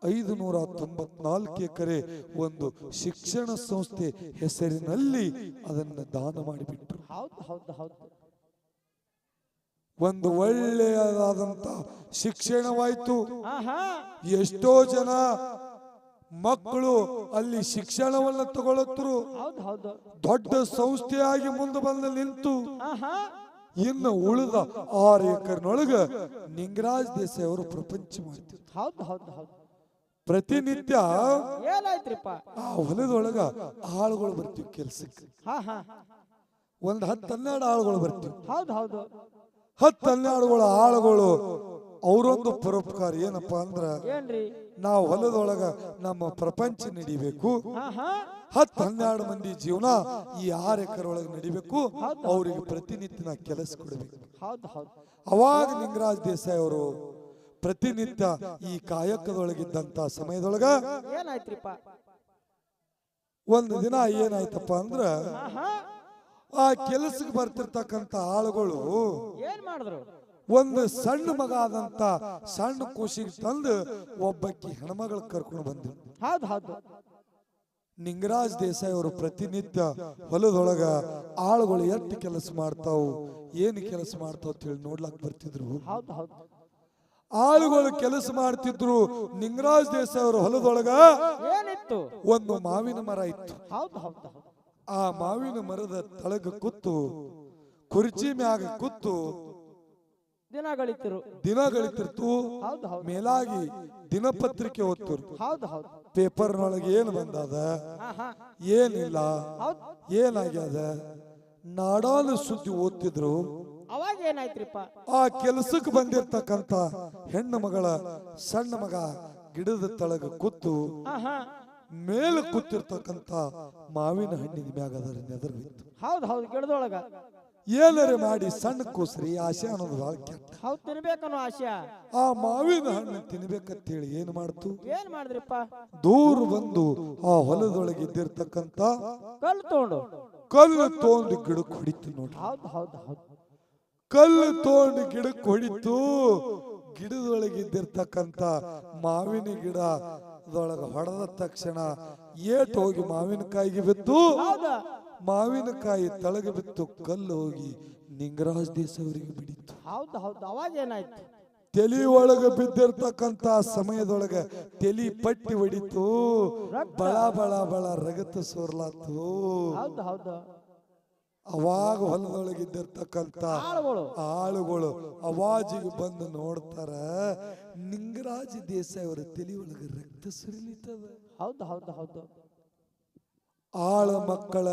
594 ಎಕರೆ ಒಂದು ಶಿಕ್ಷಣ ಸಂಸ್ಥೆ ಹೆಸರಿನಲ್ಲಿ ಅದನ್ನ ದಾನ ಮಾಡಿಬಿಟ್ರು. ಹೌದು ಹೌದು ಹೌದು ಒಂದು ಒಳ್ಳೆಯದಾದಂತ ಶಿಕ್ಷಣವಾಯ್ತು. ಆಹಾ ಎಷ್ಟೋ ಜನ ಮಕ್ಕಳು ಅಲ್ಲಿ ಶಿಕ್ಷಣವನ್ನ ತಗೊಳ್ಳತ್ರು. ಹೌದು ಹೌದು ದೊಡ್ಡ ಸಂಸ್ಥೆಯಾಗಿ ಮುಂದೆ ಬಂದು ನಿಂತು ಆಹಾ ಇನ್ನು ಉಳಿದ 6 ಎಕರ್ನೊಳಗ ನಿಂಗರಾಜ್ ದೇಸಾಯಿ ಅವರು ಪ್ರಪಂಚ ಮಾಡ್ತಿದ್ರು. ಹೌದು ಹೌದು ಹೌದು ಪ್ರತಿನಿತ್ಯ ಏನಾಯ್ತ್ರಿಪ್ಪ? ಆ ಹೊಲದೊಳಗ ಆಳುಗಳು ಬರ್ತೀವಿ ಕೆಲ್ಸಕ್ಕೆ. ಹಾ ಹಾ ಒಂದ್ 10-12 ಆಳುಗಳು ಬರ್ತೀವಿ. ಹೌದು ಹೌದು 10-12 ಆಳುಗಳು ಅವರೊಂದು ಪರೋಪಕಾರ ಏನಪ್ಪಾ ಅಂದ್ರ, ಏನ್ರಿ? ನಾವು ಹೊಲದೊಳಗ ನಮ್ಮ ಪ್ರಪಂಚ ನಡಿಬೇಕು. ಹಾ ಹಾ 10-12 ಮಂದಿ ಜೀವನ ಈ 6 ಎಕರೆ ಒಳಗೆ ನಡಿಬೇಕು. ಅವರಿಗೆ ಪ್ರತಿನಿತ್ಯ ನಾ ಕೆಲಸ ಕೊಡಬೇಕು. ಹೌದು ಹೌದು ಅವಾಗ ನಿಂಗರಾಜ್ ದೇಸಾಯಿ ಅವರು ಪ್ರತಿನಿತ್ಯ ಈ ಕಾಯಕದೊಳಗಿದ್ದಂತ ಸಮಯದೊಳಗ ಏನಾಯ್ತ್ರಿಪ್ಪ? ಒಂದು ದಿನ ಏನಾಯ್ತಪ್ಪ ಅಂದ್ರ, ಆಹಾ ಆ ಕೆಲಸಕ್ಕೆ ಬರ್ತಿರ್ತಕ್ಕಂತ ಆಳುಗಳು ಏನ್ ಮಾಡಿದ್ರು? ಒಂದು ಸಣ್ಣ ಮಗ ಆದಂತ ಸಣ್ಣ ಕೂಸಿಗೆ ತಂದು ಒಬ್ಬಕ್ಕಿ ಹೆಣ್ಮಗಳು ಕರ್ಕೊಂಡು ಬಂದ್ರು. ಹೌದು ಹೌದು ನಿಂಗರಾಜ್ ದೇಸಾಯಿ ಅವರು ಪ್ರತಿನಿತ್ಯ ಹೊಲದೊಳಗ ಆಳುಗಳು ಎಷ್ಟು ಕೆಲಸ ಮಾಡ್ತಾವು, ಏನು ಕೆಲಸ ಮಾಡ್ತಾವ ಅಂತ ಹೇಳಿ ನೋಡ್ಲಾಕ್ ಬರ್ತಿದ್ರು. ಹೌದು ಹೌದು ಆಳುಗಳು ಕೆಲಸ ಮಾಡ್ತಿದ್ರು. ನಿಂಗರಾಜ್ ದೇಸಾಯಿ ಅವರು ಹೊಲದೊಳಗ ಏನಿತ್ತು? ಒಂದು ಮಾವಿನ ಮರ ಇತ್ತು. ಹೌದು ಹೌದು ಹೌದು ಆ ಮಾವಿನ ಮರದ ತಳಗ ಕೂತು ಕುರ್ಚಿ ಮ್ಯಾಗ ಕೂತು ದಿನ ಗಳಿತಿರ್ತು. ಹೌದು ಹೌದು ಮೇಲಾಗಿ ದಿನಪತ್ರಿಕೆ ಓದ್ತಿರು. ಹೌದು ಹೌದು ಪೇಪರ್ನೊಳಗೆ ಏನು ಬಂದದ, ಆಹಾ ಏನಿಲ್ಲ, ಹೌದು ಏನಾಗ್ಯದ, ನಾಡಾನು ಸುದ್ದಿ ಓದ್ತಿದ್ರು. ಅವಾಗ ಏನಾಯ್ತ್ರಿಪ್ಪ? ಆ ಕೆಲಸಕ್ಕೆ ಬಂದಿರ್ತಕ್ಕಂತ ಹೆಣ್ಣು ಮಗಳ ಸಣ್ಣ ಮಗ ಗಿಡದ ತಳಗ ಕೂತು ಆಹಾ ಮೇಲೆ ಕೂತಿರ್ತಕ್ಕಂತ ಮಾವಿನ ಹಣ್ಣಿನ ಮ್ಯಾಗ ಅದರ ನೆದರ್ ಬಿತ್ತು. ಹೌದು ಹೌದು ಗಿಡದೊಳಗ ಏನರೆ ಮಾಡಿ ಸಣ್ಣ ಕೂಸ್ರಿ ಆಸೆ ಅನ್ನೋದು ಬಹಳ ಕೆಟ್ಟ. ಹೌದು ತಿನ್ಬೇಕನ್ನೋ ಆಶೆ. ಆ ಮಾವಿನ ಹಣ್ಣು ತಿನ್ಬೇಕಂತೇಳಿ ಏನ್ ಮಾಡ್ತು? ಏನ್ ಮಾಡಿದ್ರಿಪ್ಪ? ದೂರ ಬಂದು ಆ ಹೊಲದೊಳಗೆ ಇದ್ದಿರ್ತಕ್ಕಂತ ಕಲ್ಲು ತೋಂಡು ಗಿಡಕ್ಕೆ ಹೊಡಿತು ನೋಡ್ರಿ. ಹೌದು ಹೌದು ಹೌದು ಕಲ್ಲು ತೋಂಡು ಗಿಡಕ್ಕೆ ಹೊಡಿತು. ಗಿಡದೊಳಗೆ ಇದ್ದಿರ್ತಕ್ಕಂತ ಮಾವಿನ ಗಿಡದೊಳಗ ಹೊಡೆದ ತಕ್ಷಣ ಏಟ್ ಹೋಗಿ ಮಾವಿನಕಾಯಿಗೆ ಬಿತ್ತು. ಮಾವಿನಕಾಯಿ ತಳಗೆ ಬಿತ್ತು. ಕಲ್ಲು ಹೋಗಿ ನಿಂಗರಾಜ್ ದೇಸಾಯಿ ಅವರಿಗೆ ಬಿಡಿತು. ಹೌದು ಹೌದು ಅವಾಗ ಏನಾಯ್ತು? ತಲಿ ಒಳಗೆ ಬಿದ್ದಿರ್ತಕ್ಕಂತ ಸಮಯದೊಳಗೆ ತಲಿ ಪಟ್ಟಿ ಹೊಡಿತು. ಬಳ ಬಳ ಬಳ ರಗತ ಸೋರ್ಲಾತು. ಹೌದು ಹೌದು ಅವಾಗ ಹೊಲದೊಳಗಿದ್ದಿರ್ತಕ್ಕಂತ ಆಳುಗಳು ಅವಾಜಿಗೆ ಬಂದು ನೋಡ್ತಾರ, ನಿಂಗರಾಜ್ ದೇಸಾಯಿ ಅವರ ತಲಿ ಒಳಗೆ ರಕ್ತ ಸುರಿಲಿತದ. ಹೌದು ಹೌದು ಹೌದು ಆಳ ಮಕ್ಕಳ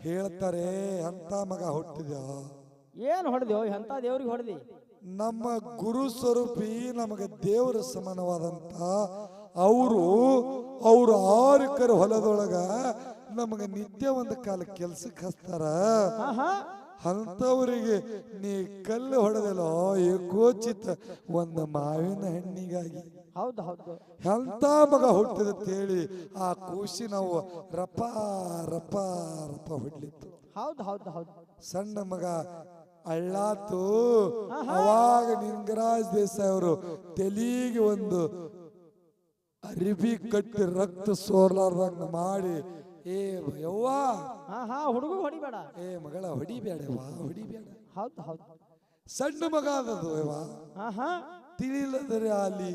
ಹೇಳ್ತಾರೆ, ಅಂತ ಮಗ ಹುಟ್ಟಿದ ಏನ್ ಹೊಡೆದೇವು? ಎಂತ ದೇವ್ರಿಗೆ ಹೊಡೆದಿ? ನಮ್ಮ ಗುರು ಸ್ವರೂಪಿ ನಮಗೆ ದೇವರ ಸಮಾನವಾದಂತ ಅವರು 6 ಎಕರೆ ಹೊಲದೊಳಗ ನಮಗೆ ನಿತ್ಯ ಒಂದು ಕಾಲ ಕೆಲ್ಸಕ್ಕೆ ಹಚ್ತಾರ. ಅಂತವರಿಗೆ ನೀ ಕಲ್ಲು ಹೊಡೆದಲ್ಲೋ ಏಕೋಚಿತ ಒಂದು ಮಾವಿನ ಹಣ್ಣಿಗಾಗಿ. ಹೌದು ಹೌದು. ಎಂತ ಮಗ ಹುಟ್ಟಿದ ಹೇಳಿ ಆ ಕೂಸಿ ನಾವು ರಪ್ಪ ರಪ್ಪ ರಪ್ಪ ಹೊಡ್ಲಿತ್ತು. ಹೌದು ಹೌದು ಹೌದು. ಸಣ್ಣ ಮಗ ಅಳ್ಳಾತು. ಅವಾಗ ನಿಂಗರಾಜ್ ದೇಸಾಯಿ ಅವರು ತೆಲಿಗೆ ಒಂದು ಅರಿಬಿ ಕಟ್ಟಿ ರಕ್ತ ಸೋರ್ಲಾರ್ದಂಗ ಮಾಡಿ, ಏ ಯವ್ವ ಹುಡುಗ ಹೊಡಿಬೇಡ, ಏ ಮಗಳ ಹೊಡಿಬೇಡವಾ ಹೊಡಿಬೇಡ. ಹೌದು ಹೌದು. ಸಣ್ಣ ಮಗ ಅದದು ಯವ್ವ, ತಿಳಿಲದರೆ ಅಲ್ಲಿ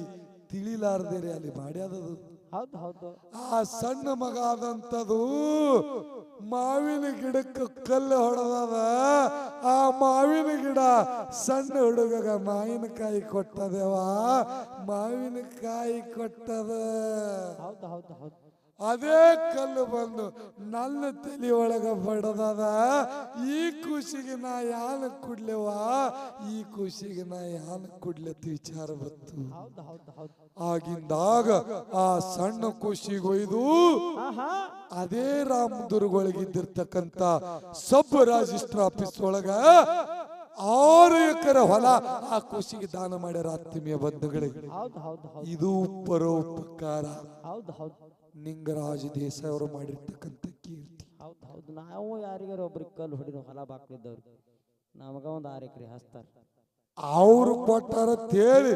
ತಿಳಿಲಾರ್ದರೆ ಅಲ್ಲಿ ಮಾಡ್ಯಾದದು. ಹೌದು ಹೌದು. ಆ ಸಣ್ಣ ಮಗ ಆದಂತದು ಮಾವಿನ ಗಿಡಕ್ಕೆ ಕಲ್ಲು ಹೊಡೆದದ. ಆ ಮಾವಿನ ಗಿಡ ಸಣ್ಣ ಹುಡುಗಗ ಮಾವಿನಕಾಯಿ ಕೊಟ್ಟದೇವ, ಮಾವಿನಕಾಯಿ ಕೊಟ್ಟದ. ಹೌದು ಹೌದು ಹೌದು. ಅದೇ ಕಲ್ಲು ಬಂದು ನನ್ನ ತಲೆ ಒಳಗ ಬಡದದ. ಈ ಖುಷಿಗೆ ನಾ ಯಾನ ಕುಡ್ಲೆವಾ, ಈ ಖುಷಿಗೆ ನಾ ಯಾನ ಕುಡ್ಲತ್ತು ವಿಚಾರ ಬಂತು. ಹೌದು ಹೌದು ಹೌದು. ಆಗಿಂದಾಗ ಆ ಸಣ್ಣ ಖುಷಿಗೊಯ್ದು ಅದೇ ರಾಮದುರ್ಗೊಳಗಿದ್ದಿರ್ತಕ್ಕಂಥ ಸಬ್ ರಿಜಿಸ್ಟರ್ ಆಫೀಸ್ ಒಳಗ 6 ಎಕರೆ ಹೊಲ ಆ ಖುಷಿಗೆ ದಾನ ಮಾಡ್ಯಾರ ಆತ್ಮೀಯ ಬಂಧುಗಳಿಗೆ. ಇದು ಪರೋಪಕಾರ. ಹೌದು ಹೌದು. ನಿಂಗರಾಜ ದೇಸಾಯಿ ಅವರು ಮಾಡಿರ್ತಕ್ಕಂಥ ಕೀರ್ತಿ. ಹೌದು ಹೌದು. ನಾವು ಯಾರಿಗಾರ ಒಬ್ರಿಗೆ ಕಲ್ಲು ಹೊಡಿದು ಹೊಲ ಬಾಕ್ಲಿದ್ದವ್ರು ನಮಗ ಒಂದು 6 ಎಕರೆ ಹಚ್ತಾರ. ಅವ್ರು ಕೊಟ್ಟಾರ ತೇಳಿ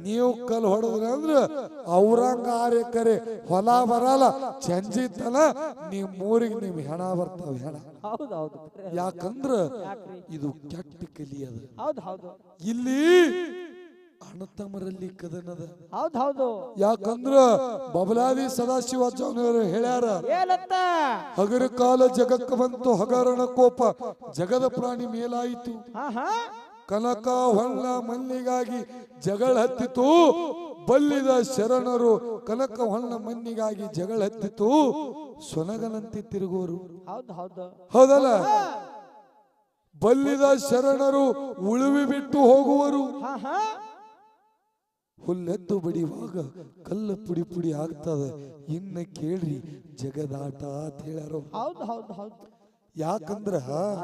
ನೀವು ಕಲ್ಲು ಹೊಡೆದ್ರಿ ಅಂದ್ರ ಅವ್ರಂಗ 6 ಎಕರೆ ಹೊಲ ಬರಲ್ಲ. ಚಂಜಿತನ ನಿಮ್ ಊರಿಗೆ ನಿಮ್ ಹೆಣ ಬರ್ತಾವ ಹೆಣ. ಹೌದು ಹೌದು. ಯಾಕಂದ್ರ ಇದು ಕೆಟ್ಟ ಕಲಿಯದ. ಹೌದು ಹೌದು. ಇಲ್ಲಿ ಅಣ್ಣತಮ್ಮರಲ್ಲಿ ಕದನದ. ಹೌದು ಹೌದು. ಯಾಕಂದ್ರ ಬಬಲಾದಿ ಸದಾಶಿವಾಚಾರ್ಯರು ಹೇಳ್ಯಾರ, ಏನಂತ? ಹಗರ ಕಾಲ ಜಗಕ್ಕೆ ಬಂತು ಹಗರಣ ಕೋಪ, ಜಗದ ಪ್ರಾಣಿ ಮೇಲಾಯಿತು. ಕನಕ ಹೊಳ್ಳ ಮಣ್ಣಿಗಾಗಿ ಜಗಳ ಹತ್ತಿತು, ಬಲ್ಲಿದ ಶರಣರು ಕನಕ ಹೊಳ್ಳ ಮಣ್ಣಿಗಾಗಿ ಜಗಳ ಹತ್ತಿತು, ಸೊನಗನಂತೆ ತಿರುಗುವರು. ಹೌದು ಹೌದು. ಹೌದಲ್ಲ? ಬಲ್ಲಿದ ಶರಣರು ಉಳುವಿ ಬಿಟ್ಟು ಹೋಗುವರು. ಹುಲ್ಲೆದ್ದು ಬಡಿಯುವಾಗ ಕಲ್ಲ ಪುಡಿ ಪುಡಿ ಆಗ್ತದೆ, ಇನ್ನ ಕೇಳ್ರಿ ಜಗದಾಟ ಅಂತ ಹೇಳ್ಯಾರ. ಹೌದು ಹೌದು ಹೌದು. ಯಾಕಂದ್ರ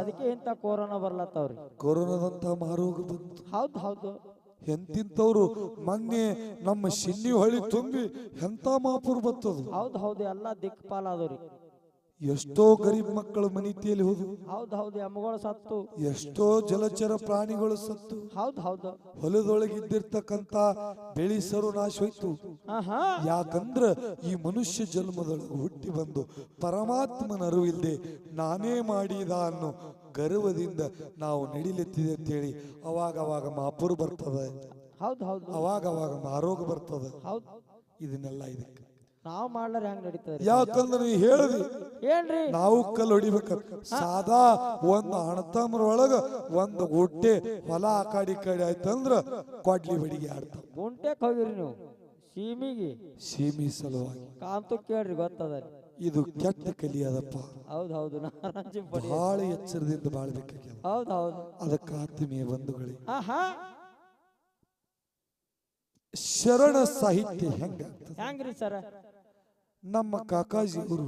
ಅದಕ್ಕೆ ಇಂತ ಕೊರೋನಾ ಬರ್ಲತ್ತವ್ರಿ. ಕೊರೋನಾದಂತ ಮಾರೋಗ ಬಂತು. ಹೌದು ಹೌದು. ಎಂತಿಂತವ್ರು ಮೊನ್ನೆ ನಮ್ಮ ಶಿನ್ನಿ ಹೊಳಿ ತುಂಬಿ ಎಂತ ಮಾಪುರ್ ಬರ್ತದ. ಹೌದು ಹೌದು. ಎಲ್ಲಾ ದಿಕ್ಪಾಲಾದವ್ರಿ. ಎಷ್ಟೋ ಗರೀಬ್ ಮಕ್ಕಳು ಮನಿತಿಯಲ್ಲಿ ಹೋದು. ಹೌದು ಹೌದು. ಎಮ್ಮಗಳು ಸತ್ತು, ಎಷ್ಟೋ ಜಲಚರ ಪ್ರಾಣಿಗಳು ಸತ್ತು. ಹೌದು ಹೌದು. ಹೊಲದೊಳಗಿದ್ದಿರ್ತಕ್ಕಂತ ಬೆಳೆಸರು ನಾಶ ಹೋಯ್ತು. ಯಾಕಂದ್ರ ಈ ಮನುಷ್ಯ ಜನ್ಮದೊಳಗೆ ಹುಟ್ಟಿ ಬಂದು ಪರಮಾತ್ಮನ ಅರಿವಿಲ್ಲದೆ ನಾನೇ ಮಾಡಿದ ಅನ್ನೋ ಗರ್ವದಿಂದ ನಾವು ನಡಿಲೆತ್ತಿದೆ ಅಂತೇಳಿ ಅವಾಗ ಮಾಪುರ್ ಬರ್ತದೆ. ಹೌದು ಹೌದು. ಅವಾಗ ಮಾರೋಗ ಬರ್ತದೆ. ಹೌದು. ಇದನ್ನೆಲ್ಲ ಇದಕ್ಕೆ ನಾವು ಮಾಡ್ಲಾರ ಹೆಂಗ್ ನಡೀತದೆ? ಯಾಕಂದ್ರೆ ನೀ ಹೇಳ್ದಿ ಏನ್ರಿ, ನಾವು ಕಲ್ಲು ಹೊಡಿಬೇಕ. ಸಾದಾ ಒಂದು ಅಣತಮ್ರೊಳಗ ಒಂದು ಗುಟ್ಟೆ ಹೊಲ ಆ ಕಡೆ ಆಯ್ತಂದ್ರ ಕೊಡ್ಲಿ ಬಡಿಗೆ ಆಡ್ತಾವ. ಗುಂಟೆಕ್ ಹೋಗಿರಿ ನೀವು ಸೀಮಿ ಸಲುವಾಗಿ ಕಾಂತು ಕೇಳ್ರಿ, ಗೊತ್ತದ. ಇದು ಕೆಟ್ಟ ಕಲಿಯದಪ್ಪ. ಹೌದು ಹೌದು. ಬಹಳ ಎಚ್ಚರದಿಂದ ಬಾಳ್ಬೇಕಾಗ್ಯದ. ಹೌದು ಹೌದು. ಅದಕ್ಕೆ ಆತ್ಮೀಯ ಬಂಧುಗಳೇ, ಶರಣ ಸಾಹಿತ್ಯ ಹೆಂಗ್ರಿ ಸರ? ನಮ್ಮ ಕಾಕಾಜಿಯವರು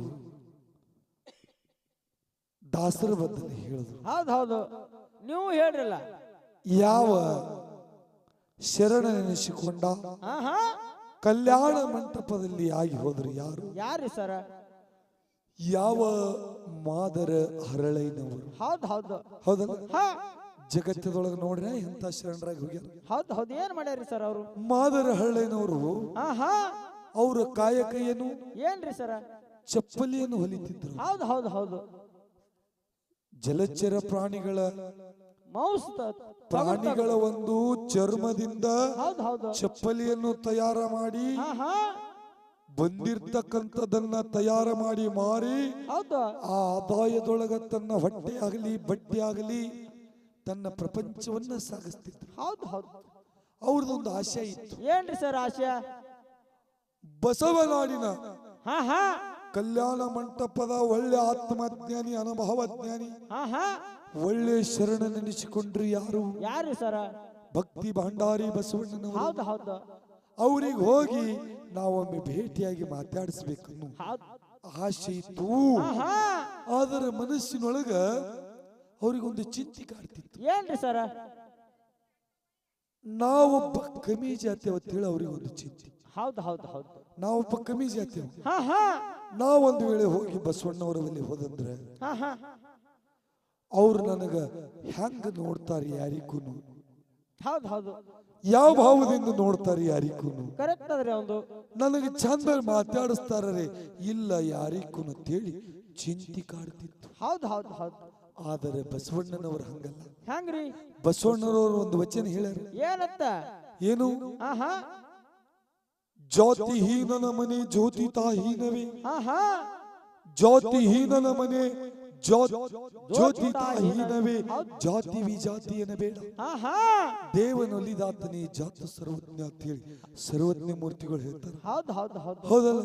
ದಾಸರ ಬದ್ಧನೆ ಹೇಳಿದ್ರು. ಹೌದು ಹೌದು. ನೀವು ಹೇಳ್ರಲ್ಲ, ಯಾವ ಶರಣ ನೆನೆಸಿಕೊಂಡ ಕಲ್ಯಾಣ ಮಂಟಪದಲ್ಲಿ ಆಗಿ ಹೋದ್ರು ಯಾರು? ಯಾರಿ ಸರ? ಯಾವ ಮಾದರ ಹರಳೈನವರು. ಹೌದು ಹೌದು. ಹೌದಲ್ಲ? ಜಗತ್ತದೊಳಗೆ ನೋಡ್ರೆ ಎಂತ ಶರಣರಾಗಿ ಹೋಗ್ಯಾರ. ಹೌದು ಹೌದು. ಏನ್ ಮಾಡ್ಯಾರಿ ಸರ್ ಅವರು? ಮಾದರ ಹರಳೈನವರು ಅವರ ಕಾಯಕ ಏನು? ಏನ್ರಿ ಸರ? ಚಪ್ಪಲಿಯನ್ನು ಹೊಲಿತಿದ್ರು. ಹೌದು ಹೌದು ಹೌದು. ಜಲಚರ ಪ್ರಾಣಿಗಳ ಒಂದು ಚರ್ಮದಿಂದ ಚಪ್ಪಲಿಯನ್ನು ತಯಾರ ಮಾಡಿ ಬಂದಿರ್ತಕ್ಕಂಥದನ್ನ ತಯಾರ ಮಾಡಿ ಮಾರಿ ಆ ಆದಾಯದೊಳಗ ತನ್ನ ಹೊಟ್ಟೆ ಆಗಲಿ ಬಟ್ಟೆ ಆಗಲಿ ತನ್ನ ಪ್ರಪಂಚವನ್ನ ಸಾಗಿಸ್ತಿದ್ರು. ಹೌದು ಹೌದು. ಅವ್ರದೊಂದು ಆಶಯ ಇತ್ತು. ಏನ್ರಿ ಸರ್ ಆಶಯ? ಬಸವನಾಡಿನ ಕಲ್ಯಾಣ ಮಂಟಪದ ಒಳ್ಳೆ ಆತ್ಮಜ್ಞಾನಿ ಅನುಭವ ಜ್ಞಾನಿ ಒಳ್ಳೆ ಶರಣ ನೆನೆಸಿಕೊಂಡ್ರಿ ಯಾರು? ಯಾರು ಸರ? ಭಕ್ತಿ ಭಂಡಾರಿ ಬಸವಣ್ಣನವರು. ಹೌದು ಹೌದು ಅವ್ರಿಗೆ ಹೋಗಿ ನಾವೊಮ್ಮೆ ಭೇಟಿಯಾಗಿ ಮಾತಾಡಿಸ್ಬೇಕನ್ನು ಆಸೆ ಇತ್ತು. ಅದರ ಮನಸ್ಸಿನೊಳಗ ಅವ್ರಿಗೊಂದು ಚಿಂತೆ ಕಾಡ್ತಿತ್ತು. ಏನ್ರಿ ಸರ? ನಾವೊಬ್ಬ ಕಮ್ಮಿ ಜಾತಿ ಅಂತೇಳಿ ಅವ್ರಿಗೊಂದು ಚಿಂತೆ. ಹೌದು ಹೌದು ಹೌದು ನಾವೊಬ್ಬ ಕಮ್ಮಿ ಜಾತಿ. ನಾವೊಂದು ವೇಳೆ ಹೋಗಿ ಬಸವಣ್ಣವರ ಬಳಿ ಹೋದಂದ್ರೆ ಅವ್ರು ನನಗ ಹೆಂಗ ನೋಡ್ತಾರೆ ಯಾರಿಗೂ, ಹೌದು ಹೌದು ಯಾವ ಭಾವದಿಂದ ನೋಡ್ತಾರೆ ಯಾರಿಗೂ, ಕರೆಕ್ಟ್ ಅದ್ರಿ ಒಂದು ನನಗೆ ಚಂದ ಮಾತಾಡಿಸ್ತಾರೇ ಇಲ್ಲ ಯಾರಿಗೂ ಅಂತೇಳಿ ಚಿಂತೆ ಕಾಡ್ತಿತ್ತು. ಹೌದು ಹೌದು ಹೌದು ಆದರೆ ಬಸವಣ್ಣನವರು ಹಂಗಲ್ಲ. ಹೆಂಗ್ರಿ? ಬಸವಣ್ಣನವರು ಒಂದು ವಚನ ಹೇಳ್ಯಾರ. ಏನತ್ತ? ಏನು? ಜಾತಿಹೀನನ ಮನೆ ಜ್ಯೋತಿತಾಹೀನವೇ, ಜಾತಿಹೀನನ ಮನೆ ಜ್ಯೋತಿತಾಹೀನವೇ, ಜಾತಿ ವಿಜಾತಿಯನ ಬೇಡ, ದೇವನೊಲಿದಾತನೇ ಜಾತ ಸರ್ವಜ್ಞ ಅಂತ ಹೇಳಿ ಸರ್ವಜ್ಞ ಮೂರ್ತಿಗಳು ಹೇಳ್ತಾರೆ. ಹೌದಲ್ಲ?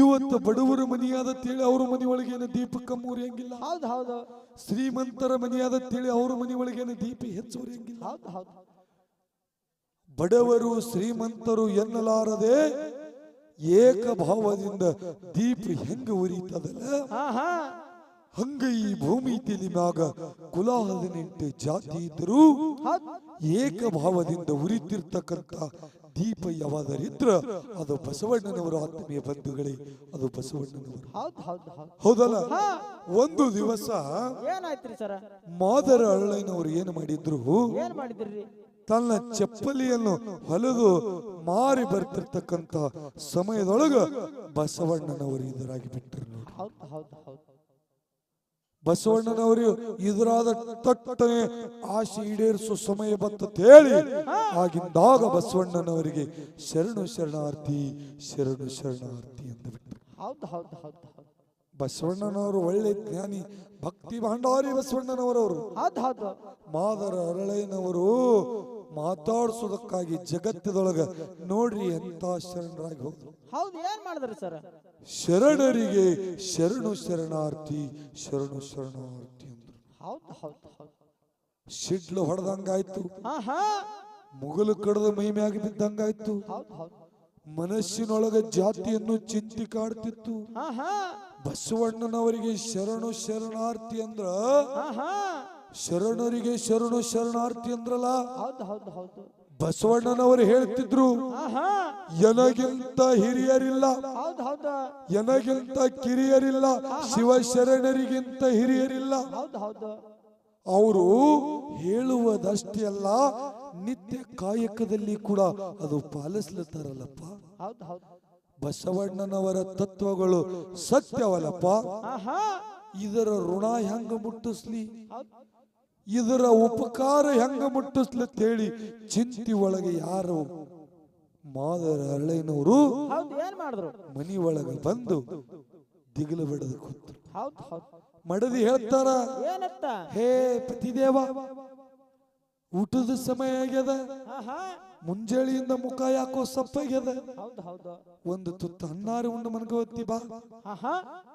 ಇವತ್ತು ಬಡವರ ಮನೆಯಾದ ತೇಳಿ ಅವ್ರ ಮನೆ ಒಳಗೇನು ದೀಪ ಕಮ್ಮಿ ಉರಿಯಂಗಿಲ್ಲ. ಹೌದು ಹೌದು ಶ್ರೀಮಂತರ ಮನೆಯಾದ ತೇಳಿ ಅವ್ರ ಮನೆ ಒಳಗೇನು ದೀಪ ಹೆಚ್ಚು ಉರಿಯಂಗಿಲ್ಲ. ಹೌದು ಹೌದು ಬಡವರು ಶ್ರೀಮಂತರು ಎನ್ನಲಾರದೆ ಏಕಭಾವದಿಂದ ದೀಪ ಹೆಂಗ ಉರಿತದಲ್ಲ ಹಂಗ ಈ ಭೂಮಿ ತಿಳಿ ಮ್ಯಾಗ ಕುಲ 18 ಜಾತಿ ಇದ್ರೂ ಏಕಭಾವದಿಂದ ಉರಿತಿರ್ತಕ್ಕಂಥ ದೀಪ ಯಾವಾದರಿದ್ರ ಅದು ಬಸವಣ್ಣನವರ ಆತ್ಮೀಯ ಬಂಧುಗಳೇ, ಅದು ಬಸವಣ್ಣನವರು. ಹೌದಲ್ಲ? ಒಂದು ದಿವಸ ಏನಾಯ್ತ್ರಿ ಸರ? ಮಾದರ ಅಳ್ಳಯ್ಯನವರು ಏನು ಮಾಡಿದ್ರು, ಏನ್ ಮಾಡಿದ್ರಿ? ತನ್ನ ಚಪ್ಪಲಿಯನ್ನು ಹೊಲೆದು ಮಾರಿ ಬರ್ತಿರ್ತಕ್ಕಂಥ ಸಮಯದೊಳಗ ಬಸವಣ್ಣನವರು ಎದುರಾಗಿ ಬಿಟ್ಟರು ನೋಡಿ. ಬಸವಣ್ಣನವರು ಎದುರಾದ ತಟ್ಟನೆ ಆಸೆ ಈಡೇರಿಸುವ ಸಮಯ ಬಂತ ಹೇಳಿ ಆಗಿಂದಾಗ ಬಸವಣ್ಣನವರಿಗೆ ಶರಣು ಶರಣಾರ್ಥಿ ಶರಣು ಶರಣಾರ್ಥಿ ಎಂದು ಬಿಟ್ಟರು. ಬಸವಣ್ಣನವರು ಒಳ್ಳೆ ಜ್ಞಾನಿ, ಭಕ್ತಿ ಭಂಡಾರಿ ಬಸವಣ್ಣನವರವರು. ಮಾದರ ಅರಳಯ್ಯನವರು ಮಾತಾಡಿಸೋದಕ್ಕಾಗಿ ಜಗತ್ತದೊಳಗ ನೋಡ್ರಿ ಎಂತ ಶರಣರಾಗಿ ಹೋದ್ರು. ಹೌದು, ಏನ್ ಮಾಡಿದ್ರಿ ಸರ್? ಶರಣರಿಗೆ ಶರಣು ಶರಣಾರ್ಥಿ ಶರಣು ಶರಣಾರ್ಥಿ ಅಂದ್ರು. ಶಿಡ್ಲು ಹೊಡೆದಂಗಾಯ್ತು, ಮುಗಲು ಕಡದ ಮೈ ಮ್ಯಾಗ ಬಿದ್ದಂಗಾಯ್ತು. ಮನಸ್ಸಿನೊಳಗ ಜಾತಿಯನ್ನು ಚಿಂತೆ ಕಾಡ್ತಿತ್ತು. ಬಸವಣ್ಣನವರಿಗೆ ಶರಣು ಶರಣಾರ್ಥಿ ಅಂದ್ರ ಶರಣರಿಗೆ ಶರಣು ಶರಣಾರ್ಥಿ ಅಂದ್ರಲ್ಲ. ಬಸವಣ್ಣನವರು ಹೇಳ್ತಿದ್ರು, ಎನಗಿಂತ ಹಿರಿಯರಿಲ್ಲ, ಎನಗಿಂತ ಕಿರಿಯರಿಲ್ಲ, ಶಿವಶರಣರಿಗಿಂತ ಹಿರಿಯರಿಲ್ಲ. ಅವರು ಹೇಳುವುದಷ್ಟೇ ಅಲ್ಲ, ನಿತ್ಯ ಕಾಯಕದಲ್ಲಿ ಕೂಡ ಅದು ಪಾಲಿಸ್ಲತ್ತಾರಲ್ಲಪ್ಪ. ಬಸವಣ್ಣನವರ ತತ್ವಗಳು ಸತ್ಯವಲ್ಲಪ್ಪ. ಇದರ ಋಣ ಹೆಂಗ ಮುಟ್ಟಿಸ್ಲಿ, ಇದರ ಉಪಕಾರ ಹೆಂಗ ಮುಟ್ಟಿಸ್ಲತ್ತೇಳಿ ಚಿಂತಿ ಒಳಗೆ ಯಾರು ಮಾದರ ಅರಳಯ್ಯನವರು ಮನಿ ಒಳಗೆ ಬಂದು ದಿಗಿಲು ಬಿಡದ ಕೂತು ಮಡದಿ ಹೇಳ್ತಾರ, ಹೇ ಪತಿದೇವ, ಊಟದ ಸಮಯ ಆಗ್ಯದ, ಮುಂಜಾನೆಯಿಂದ ಮುಖ ಯಾಕೋ ಸಪ್ಪಾಗ್ಯದ, ಒಂದು ತುತ್ತ ಅನ್ನಾರು ಉಂಡು ಮನ್ಕೋತಿ ಬಾ.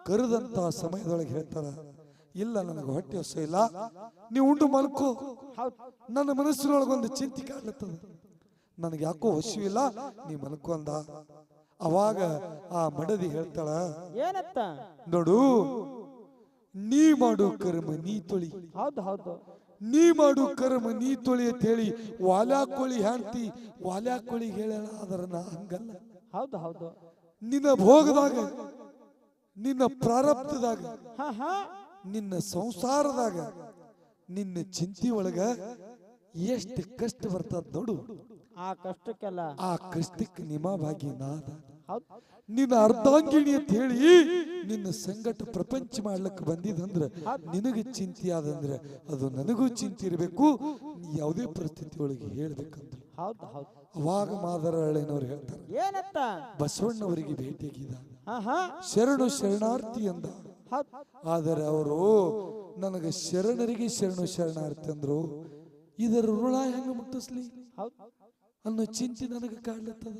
ಕರೆದಂತ ಸಮಯದೊಳಗೆ ಹೇಳ್ತಾರ, ಇಲ್ಲ ನನಗೆ ಹೊಟ್ಟೆ ಹೊಸ ಇಲ್ಲ, ನೀವು ಉಂಡು ಮಲ್ಕೋ, ನನ್ನ ಮನಸ್ಸಿನೊಳಗೊಂದು ಚಿಂತೆ ಕಾಡ್ಲತ್ತದ, ನನಗೆ ಯಾಕೋ ಹಸಿವಿಲ್ಲ, ನೀ ಮಲ್ಕೋ ಅಂದ. ಅವಾಗ ಆ ಮಡದಿ ಹೇಳ್ತಾಳ, ನೋಡು, ನೀ ಮಾಡು ಕರ್ಮ ನೀ ತೊಳಿ, ನೀ ಮಾಡು ಕರ್ಮ ನೀ ತೊಳಿ ಅಂತ ಹೇಳಿ ವಾಲ್ಯಾಕೋಳಿ ಹೇಳ್ತಿ, ವಾಲ್ಯಾಕೋಳಿ ಹೇಳ. ಅದರ ನಾ ಹಂಗಲ್ಲ. ನಿನ್ನ ಭೋಗದಾಗ, ನಿನ್ನ ಪ್ರಾರಬ್ಧದಾಗ, ನಿನ್ನ ಸಂಸಾರದಾಗ, ನಿನ್ನ ಚಿಂತೆ ಒಳಗ ಎಷ್ಟು ಕಷ್ಟ ಬರ್ತದ ನೋಡು, ಆ ಕಷ್ಟಕ್ಕೆ ನಿಮ್ಮ ಭಾಗ್ಯ ನಾದ. ನಿನ್ನ ಅರ್ಧಾಂಗಿಣಿ ಅಂತ ಹೇಳಿ ನಿನ್ನ ಸಂಗಟ ಪ್ರಪಂಚ ಮಾಡ್ಲಿಕ್ಕೆ ಬಂದಿದಂದ್ರ ನಿನಗೆ ಚಿಂತೆ ಆದಂದ್ರ ಅದು ನನಗೂ ಚಿಂತೆ ಇರಬೇಕು, ಯಾವುದೇ ಪರಿಸ್ಥಿತಿ ಒಳಗೆ ಹೇಳ್ಬೇಕಂದ್ರೆ. ಅವಾಗ ಮಾದರ ಅರಳಯ್ಯನವ್ರು ಹೇಳ್ತಾರೆ, ಬಸವಣ್ಣವರಿಗೆ ಭೇಟಿಯಾಗಿದ್ದ, ಶರಣು ಶರಣಾರ್ಥಿ ಅಂದ. ಆದರೆ ಅವರು ನನಗೆ ಶರಣರಿಗೆ ಶರಣು ಶರಣಾರ್ಥಿ ಅಂದ್ರು, ಇದರ ಋಣ ಹೆಂಗ ಮುಟ್ಟಿಸ್ಲಿ ಅನ್ನೋ ಚಿಂತೆ ನನಗೆ ಕಾಡ್ಲತ್ತದ.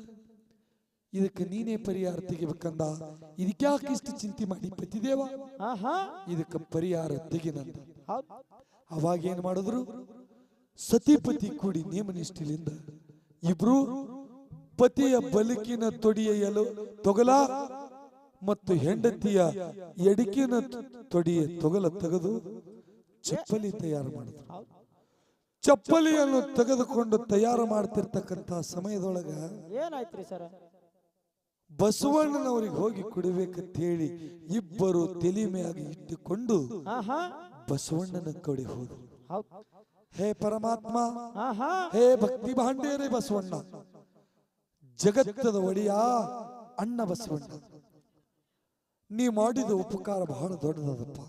ಇದಕ್ಕೆ ನೀನೇ ಪರಿಹಾರ ತೆಗಿಬೇಕಂದ. ಇದಕ್ಯಾಕೆ ಇಷ್ಟು ಚಿಂತೆ ಮಾಡಿ ಪತಿದೇವ, ಇದಕ್ಕೆ ಪರಿಹಾರ ತೆಗಿನಂದ. ಅವಾಗ ಏನ್ ಮಾಡಿದ್ರು, ಸತಿಪತಿ ಕೂಡಿ ನೇಮನಿಷ್ಠೆಯಿಂದ ಇಬ್ರು ಪತಿಯ ಬಲಕಿನ ತೊಡಿಯ ತೊಗಲ ಮತ್ತು ಹೆಂಡತಿಯ ಎಡಕಿನ ತೊಡಿಯ ತೊಗಲ ತೆಗೆದು ಚಪ್ಪಲಿ ತಯಾರು ಮಾಡಿದ್ರು. ಚಪ್ಪಲಿಯನ್ನು ತೆಗೆದುಕೊಂಡು ತಯಾರು ಮಾಡ್ತಿರ್ತಕ್ಕಂತ ಸಮಯದೊಳಗ ಏನಾಯ್ತ್ರಿ ಸರ್? ಬಸವಣ್ಣನವರಿಗೆ ಹೋಗಿ ಕುಡಿಬೇಕಂತ ಹೇಳಿ ಇಬ್ಬರು ತಲೆ ಮ್ಯಾಗ ಇಟ್ಟುಕೊಂಡು ಬಸವಣ್ಣನ ಕಡೆ ಹೋದ್ರು. ಹೇ ಪರಮಾತ್ಮ, ಹೇ ಭಕ್ತಿ ಭಾಂಡೇರಿ ಬಸವಣ್ಣ, ಜಗತ್ತದ ಒಡೆಯ ಅಣ್ಣ ಬಸವಣ್ಣ, ನೀ ಮಾಡಿದ ಉಪಕಾರ ಬಹಳ ದೊಡ್ಡದಪ್ಪ.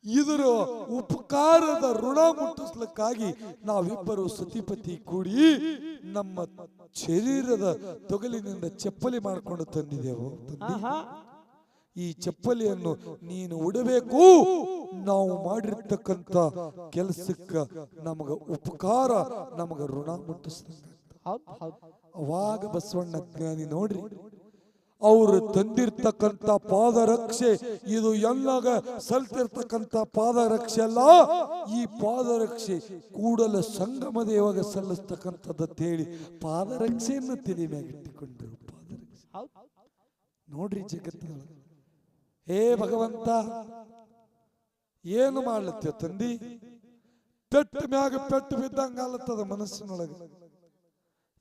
ಇದರ ಉಪಕಾರದ ಋಣ ಮುಟ್ಟಿಸ್ಲಿಕ್ಕಾಗಿ ನಾವಿಬ್ಬರು ಸತಿಪತಿ ಕೂಡಿ ನಮ್ಮ ಶರೀರದ ತೊಗಲಿನಿಂದ ಚಪ್ಪಲಿ ಮಾಡಿಕೊಂಡು ತಂದಿದೆವು. ಈ ಚಪ್ಪಲಿಯನ್ನು ನೀನು ಉಡಬೇಕು. ನಾವು ಮಾಡಿರ್ತಕ್ಕಂಥ ಕೆಲಸಕ್ಕ ನಮಗ ಉಪಕಾರ, ನಮಗ ಋಣ ಮುಟ್ಟಿಸ್ದಂಗ. ಅವಾಗ ಬಸವಣ್ಣ ಜ್ಞಾನಿ ನೋಡ್ರಿ, ಅವರು ತಂದಿರ್ತಕ್ಕಂಥ ಪಾದರಕ್ಷೆ ಇದು ಎಲ್ಲಾಗ ಸಲ್ತಿರ್ತಕ್ಕಂಥ ಪಾದರಕ್ಷೆ ಅಲ್ಲ, ಈ ಪಾದರಕ್ಷೆ ಕೂಡಲ ಸಂಗಮ ದೇವಾಗ ಸಲ್ಲಿಸ್ತಕ್ಕಂಥದ್ದು ಹೇಳಿ ಪಾದರಕ್ಷೆಯನ್ನು ತಲೆ ಮ್ಯಾಗ ಇಟ್ಟುಕೊಂಡ್ರು. ಪಾದರಕ್ಷೆ ನೋಡ್ರಿ ಜಗತ್ತಿನ. ಹೇ ಭಗವಂತ, ಏನು ಮಾಡ್ಲತ್ತ ತಂದಿ? ಪೆಟ್ಟು ಮ್ಯಾಗ ಪೆಟ್ಟು ಬಿದ್ದಂಗ ಆಲತ್ತದ ಮನಸ್ಸಿನೊಳಗೆ.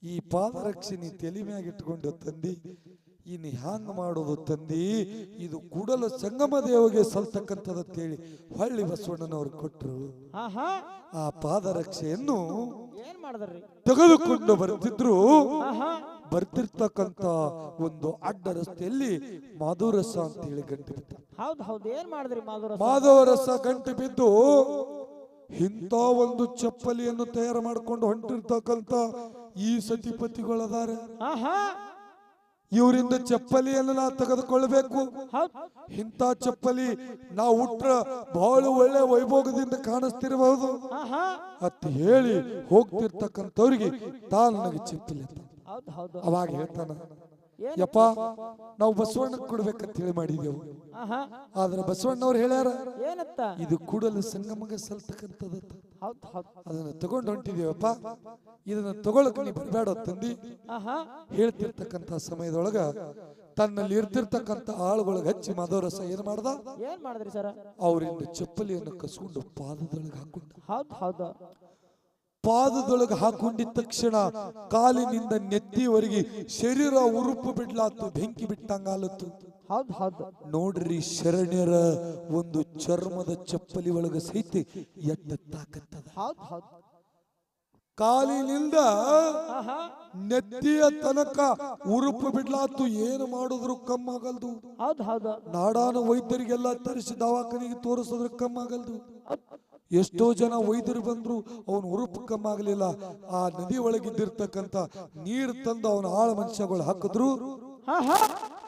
ಈ ಪಾದರಕ್ಷೆ ನೀ ತಲೆ ಮ್ಯಾಗ ಇಟ್ಕೊಂಡು ತಂದಿ, ಇನ್ನು ಹ್ಯಾಂಗ ಮಾಡೋದು ತಂದಿ? ಇದು ಕೂಡಲ ಸಂಗಮ ದೇವಗೆ ಸಲ್ತಕ್ಕಂಥದ್ದು ಹೇಳಿ ಹೊಳ್ಳಿ ಬಸವಣ್ಣನವ್ರು ಕೊಟ್ಟರು. ಆ ಪಾದರಕ್ಷೆಯನ್ನು ತೆಗೆದುಕೊಂಡು ಬರ್ತಿದ್ರು. ಬರ್ತಿರ್ತಕ್ಕಂತ ಒಂದು ಅಡ್ಡ ರಸ್ತೆಯಲ್ಲಿ ಮಾಧವರಸ ಅಂತ ಹೇಳಿ ಗಂಟೆ ಬಿತ್ತು. ಮಾಧವರಸ ಗಂಟೆ ಬಿದ್ದು ಇಂಥ ಒಂದು ಚಪ್ಪಲಿಯನ್ನು ತಯಾರು ಮಾಡ್ಕೊಂಡು ಹೊಂಟಿರ್ತಕ್ಕಂತ ಈ ಸತಿಪತಿಗಳದಾರ. ಇವರಿಂದ ಚಪ್ಪಲಿಯನ್ನು ನಾ ತೆಗೆದುಕೊಳ್ಬೇಕು. ಇಂಥ ಚಪ್ಪಲಿ ನಾವು ಉಟ್ರ ಬಹಳ ಒಳ್ಳೆ ವೈಭೋಗದಿಂದ ಕಾಣಿಸ್ತಿರಬಹುದು ಅಂತ ಹೇಳಿ ಹೋಗ್ತಿರ್ತಕ್ಕಂಥವ್ರಿಗೆ ತಾನು ನನಗೆ ಚಪ್ಪಲಿ ಅಂತ. ಅವಾಗ ಹೇಳ್ತಾನ, ಯಪ್ಪ ನಾವು ಬಸವಣ್ಣ ಕೊಡ್ಬೇಕಂತ ಹೇಳಿ ಮಾಡಿದೆವು. ಆದ್ರೆ ಬಸವಣ್ಣವ್ರು ಹೇಳ್ಯಾರ, ಇದು ಕೂಡಲ ಸಂಗಮಗೆ ಸಲ್ತಕ್ಕಂಥದ್ದು, ಅದನ್ನ ತಗೊಂಡು ಹೊಂಟಿದೇವಪ್ಪ, ಇದನ್ನ ತಗೊಳಕ್ ನೀ ಬರಬೇಡ ತಂದಿ ಹೇಳ್ತಿರ್ತಕ್ಕಂಥ ಸಮಯದೊಳಗ ತನ್ನಲ್ಲಿ ಇರ್ತಿರ್ತಕ್ಕಂಥ ಆಳುಗಳಿಗೆ ಹಚ್ಚಿ ಮಾಧವರಸ ಏನ್ ಮಾಡ್ದ? ಅವರಿಂದ ಚಪ್ಪಲಿಯನ್ನು ಕಸ್ಕೊಂಡು ಪಾದದೊಳಗೆ ಹಾಕೊಂಡ. ಪಾದದೊಳಗೆ ಹಾಕೊಂಡಿದ ತಕ್ಷಣ ಕಾಲಿನಿಂದ ನೆತ್ತಿವರೆಗೆ ಶರೀರ ಉರುಪು ಬಿಡ್ಲಾತು, ಬೆಂಕಿ ಬಿಟ್ಟಂಗಾಲತ್ತು. ನೋಡ್ರಿ, ಶರಣರ ಒಂದು ಚರ್ಮದ ಚಪ್ಪಲಿ ಒಳಗ ಸಹಿತ ಎಟ್ಟ ತಾಕತ್ತದ. ಕಾಲಿನಿಂದ ನೆತ್ತಿಯ ತನಕ ಉರುಪು ಬಿಡ್ಲಾತು, ಏನು ಮಾಡಿದ್ರು ಕಮ್ಮಾಗಲ್ದು. ನಾಡಾನು ವೈದ್ಯರಿಗೆಲ್ಲ ತರಿಸಿ ದವಾಖಾನೆಗೆ ತೋರಿಸಿದ್ರು ಕಮ್ಮಾಗಲ್ದು. ಎಷ್ಟೋ ಜನ ವೈದ್ಯರು ಬಂದ್ರು, ಅವನು ಉರುಪು ಕಮ್ಮಾಗಲಿಲ್ಲ. ಆ ನದಿ ಒಳಗಿದ್ದಿರ್ತಕ್ಕಂಥ ನೀರು ತಂದು ಅವನ ಆಳ ಮನುಷ್ಯಗಳು ಹಾಕಿದ್ರು,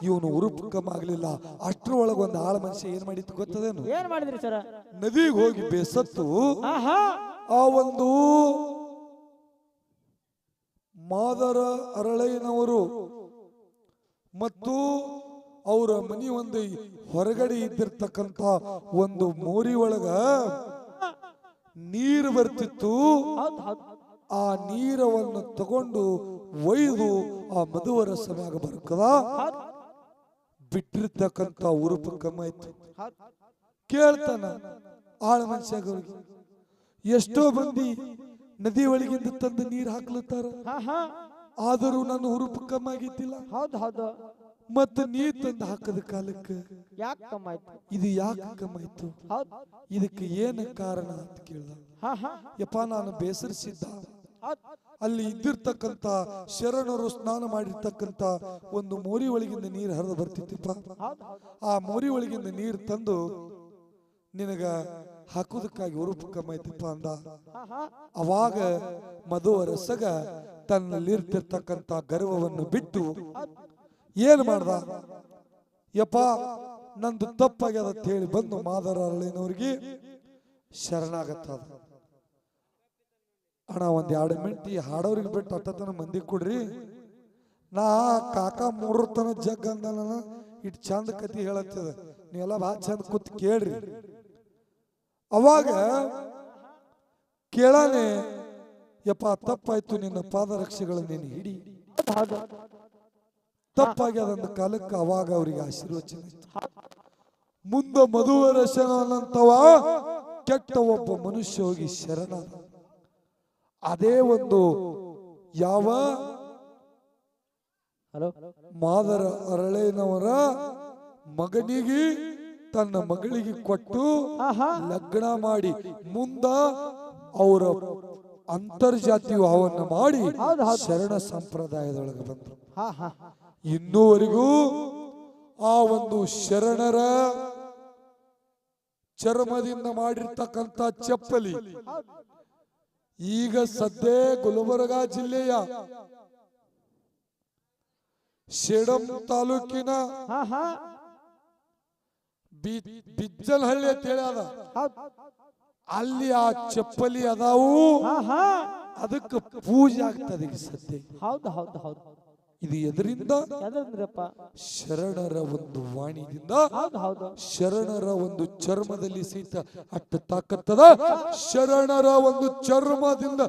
ಇವನು ಉರುಪು ಕಮ್ಮಾಗಲಿಲ್ಲ. ಅಷ್ಟ್ರೊಳಗ ಒಂದು ಆಳ ಮನುಷ್ಯ ಏನ್ ಮಾಡಿತ್ತು ಗೊತ್ತದೇನು? ನದಿಗೆ ಹೋಗಿ ಬೇಸತ್ತು ಆ ಒಂದು ಮಾದರ ಅರಳಯ್ಯನವರು ಮತ್ತು ಅವರ ಮನಿ ಒಂದು ಹೊರಗಡೆ ಇದ್ದಿರ್ತಕ್ಕಂಥ ಒಂದು ಮೋರಿ ಒಳಗ ನೀರು ಬರ್ತಿತ್ತು. ಆ ನೀರವನ್ನು ತಗೊಂಡು ಒಯ್ದು ಆ ಮಧುವರ ಸಮಯ ಬರ್ಕದ ಬಿಟ್ಟಿರ್ತಕ್ಕಂಥ ಉರುಪು ಕಮ್ಮಾಯ್ತು. ಕೇಳ್ತಾನ ಆಳ ಮನುಷ್ಯಗಳಿಗೆ, ಎಷ್ಟೋ ಮಂದಿ ನದಿ ಒಳಗಿಂದ ತಂದು ನೀರು ಹಾಕ್ಲತ್ತಾರ, ಆದರೂ ನನ್ನ ಉರುಪು ಕಮ್ಮಾಗಿದ್ದಿಲ್ಲ. ಮತ್ತ ನೀ ತಂದು ಹಾಕದ ಕಾಲಕ್ಕೆ ಯಾಕೆ ಕಮ್ಮಾಯ್ತು? ಇದು ಯಾಕೆ ಕಮ್ಮಾಯ್ತು? ಇದಕ್ಕೆ ಏನು ಕಾರಣ ಅಂತ ಕೇಳ್ದ. ಯಪ್ಪ, ನಾನು ಬೇಸರಿಸಿದ್ದ. ಅಲ್ಲಿ ಇದ್ದಿರ್ತಕ್ಕಂಥ ಶರಣರು ಸ್ನಾನ ಮಾಡಿರ್ತಕ್ಕಂಥ ಒಂದು ಮೋರಿ ಒಳಗಿಂದ ನೀರು ಹರಿದು ಬರ್ತಿತ್ತಪ್ಪ. ಆ ಮೋರಿ ಒಳಗಿಂದ ನೀರು ತಂದು ನಿನಗ ಹಾಕುದಕ್ಕಾಗಿ ಉರುಪು ಕಮ್ಮಾಯ್ತಪ್ಪ ಅಂದ. ಅವಾಗ ಮಧುವರಸಗ ತನ್ನಲ್ಲಿರ್ತಿರ್ತಕ್ಕಂಥ ಗರ್ವವನ್ನು ಬಿಟ್ಟು ಏನ್ ಮಾಡ್ದ? ಯಪ್ಪ, ನಂದು ತಪ್ಪಾಗ್ಯದ ಅಂತ ಹೇಳಿ ಬಂದು ಮಾದರ ಅರಳಿನವ್ರಿಗೆ ಶರಣಾಗತ್ತದ. ಅಣ್ಣ, ಒಂದ್ 2 ಮಿನಿಟ್ ಈ ಹಾಡೋರಿಗೆ ಬಿಟ್ಟು ಅಟ್ಟತನ ಮಂದಿ ಕೊಡ್ರಿ. ನಾ ಕಾಕ 3 ತನ ಜಗ್ ಅಂದ ಇಟ್ ಚಂದ ಕತಿ ಹೇಳತ್ತದ, ನೀವೆಲ್ಲ ಬಹಳ ಚಂದ ಕೂತ್ ಕೇಳ್ರಿ. ಅವಾಗ ಕೇಳಾನೆ, ಯಪ್ಪ ತಪ್ಪಾಯ್ತು, ನಿನ್ನ ಪಾದರಕ್ಷೆಗಳನ್ನು ನೀನು ಹಿಡಿ. ಹೌದು ತಪ್ಪಾಗಿ ಅದಂದ ಕಾಲಕ್ಕೆ ಅವಾಗ ಅವರಿಗೆ ಆಶೀರ್ವಚನ ಇತ್ತು. ಮುಂದೆ ಮಧುವರಸನಂತವ ಕೆಟ್ಟ ಒಬ್ಬ ಮನುಷ್ಯ ಹೋಗಿ ಶರಣ. ಅದೇ ಒಂದು ಯಾವ ಮಾದರ ಅರಳೇನವರ ಮಗನಿಗೆ ತನ್ನ ಮಗಳಿಗೆ ಕೊಟ್ಟು ಲಗ್ನ ಮಾಡಿ ಮುಂದ ಅವರ ಅಂತರ್ಜಾತಿ ವಿವಾಹವನ್ನು ಮಾಡಿ ಶರಣ ಸಂಪ್ರದಾಯದೊಳಗೆ ಬಂದರು. ಇನ್ನೂವರೆಗೂ ಆ ಒಂದು ಶರಣರ ಚರ್ಮದಿಂದ ಮಾಡಿರ್ತಕ್ಕಂಥ ಚಪ್ಪಲಿ ಈಗ ಸದ್ಯ ಗುಲ್ಬರ್ಗ ಜಿಲ್ಲೆಯ ಸೇಡಂ ತಾಲೂಕಿನ ಬಿಜ್ಜಲಹಳ್ಳಿ ಅಂತ ಹೇಳಿ ಅದ, ಅಲ್ಲಿ ಆ ಚಪ್ಪಲಿ ಅದಾವು. ಅದಕ್ಕೆ ಪೂಜೆ ಆಗ್ತದೆ ಈಗ ಸದ್ಯ. ಹೌದು ಹೌದು ಹೌದು. ಇದು ಎದರಿಂದ? ಶರಣರ ಒಂದು ವಾಣಿದಿಂದ, ಶರಣರ ಒಂದು ಚರ್ಮದಲ್ಲಿ ಸಹಿತ ಅಟ್ಟ ತಾಕತ್ತದ. ಶರಣರ ಒಂದು ಚರ್ಮದಿಂದ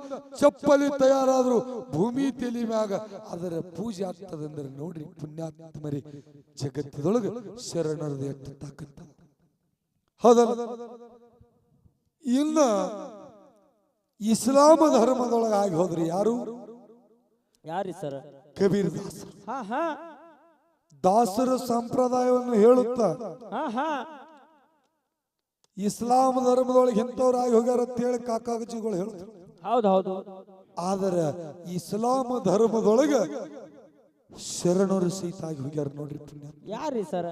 ಚಪ್ಪಲಿ ತಯಾರಾದ್ರು ಭೂಮಿ ತಲೆ ಮ್ಯಾಗ ಅದರ ಪೂಜೆ ಆಗ್ತದೆ ಅಂದ್ರೆ ನೋಡ್ರಿ ಪುಣ್ಯಾತ್ಮರಿ, ಜಗತ್ತದೊಳಗೆ ಶರಣರದ ಎಷ್ಟು ತಾಕತ್ತ. ಹೌದಲ್ಲ? ಇನ್ನ ಇಸ್ಲಾಮ ಧರ್ಮದೊಳಗೆ ಆಗಿ ಹೋದ್ರಿ ಯಾರು? ಯಾರಿ ಸರ್? ಕಬೀರ್ ದಾಸರು. ದಾಸರ ಸಂಪ್ರದಾಯವನ್ನು ಹೇಳುತ್ತ ಇಸ್ಲಾಂ ಧರ್ಮದೊಳಗೆ ಎಂತವ್ರಾಗಿ ಹೋಗ್ಯಾರ ಅಂತ ಹೇಳಿ ಕಾಕಾಗಜಿಗಳು ಹೇಳ್ತಾರೆ. ಹೌದು ಹೌದು. ಆದ್ರೆ ಇಸ್ಲಾಂ ಧರ್ಮದೊಳಗೆ ಶರಣರು ಸಹಿತ ಆಗಿ ಹೋಗ್ಯಾರ ನೋಡ್ರಿ ಪುಣ್ಯ. ಯಾರಿ ಸರ್?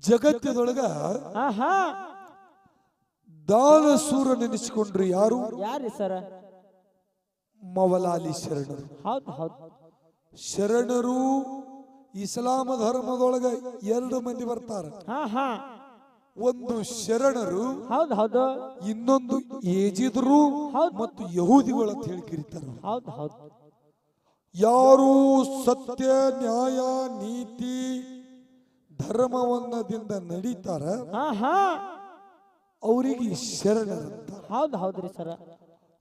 ಜಗತ್ತದೊಳಗ ದಾನ ಸೂರ ನೆನೆಸಿಕೊಂಡ್ರಿ ಯಾರು? ಯಾರಿ ಸರ್? ಮೌಲಾಲಿ ಶರಣರು. ಹೌದು ಹೌದು. ಶರಣರು ಇಸ್ಲಾಮ ಧರ್ಮದೊಳಗ ಎರಡು ಮಂದಿ ಬರ್ತಾರ. ಒಂದು ಶರಣರು, ಹೌದು ಹೌದು. ಇನ್ನೊಂದು ಏಜಿದ್ರು ಮತ್ತು ಯಹೂದಿಗಳು ಅಂತ ಹೇಳಿ ಕರೀತಾರ. ಹೌದು ಹೌದು. ಯಾರು ಸತ್ಯ ನ್ಯಾಯ ನೀತಿ ಧರ್ಮವನ್ನದಿಂದ ನಡೀತಾರ ಅವರಿಗೆ ಶರಣರಂತ. ಹೌದು ಹೌದ್ರಿ ಸರ್.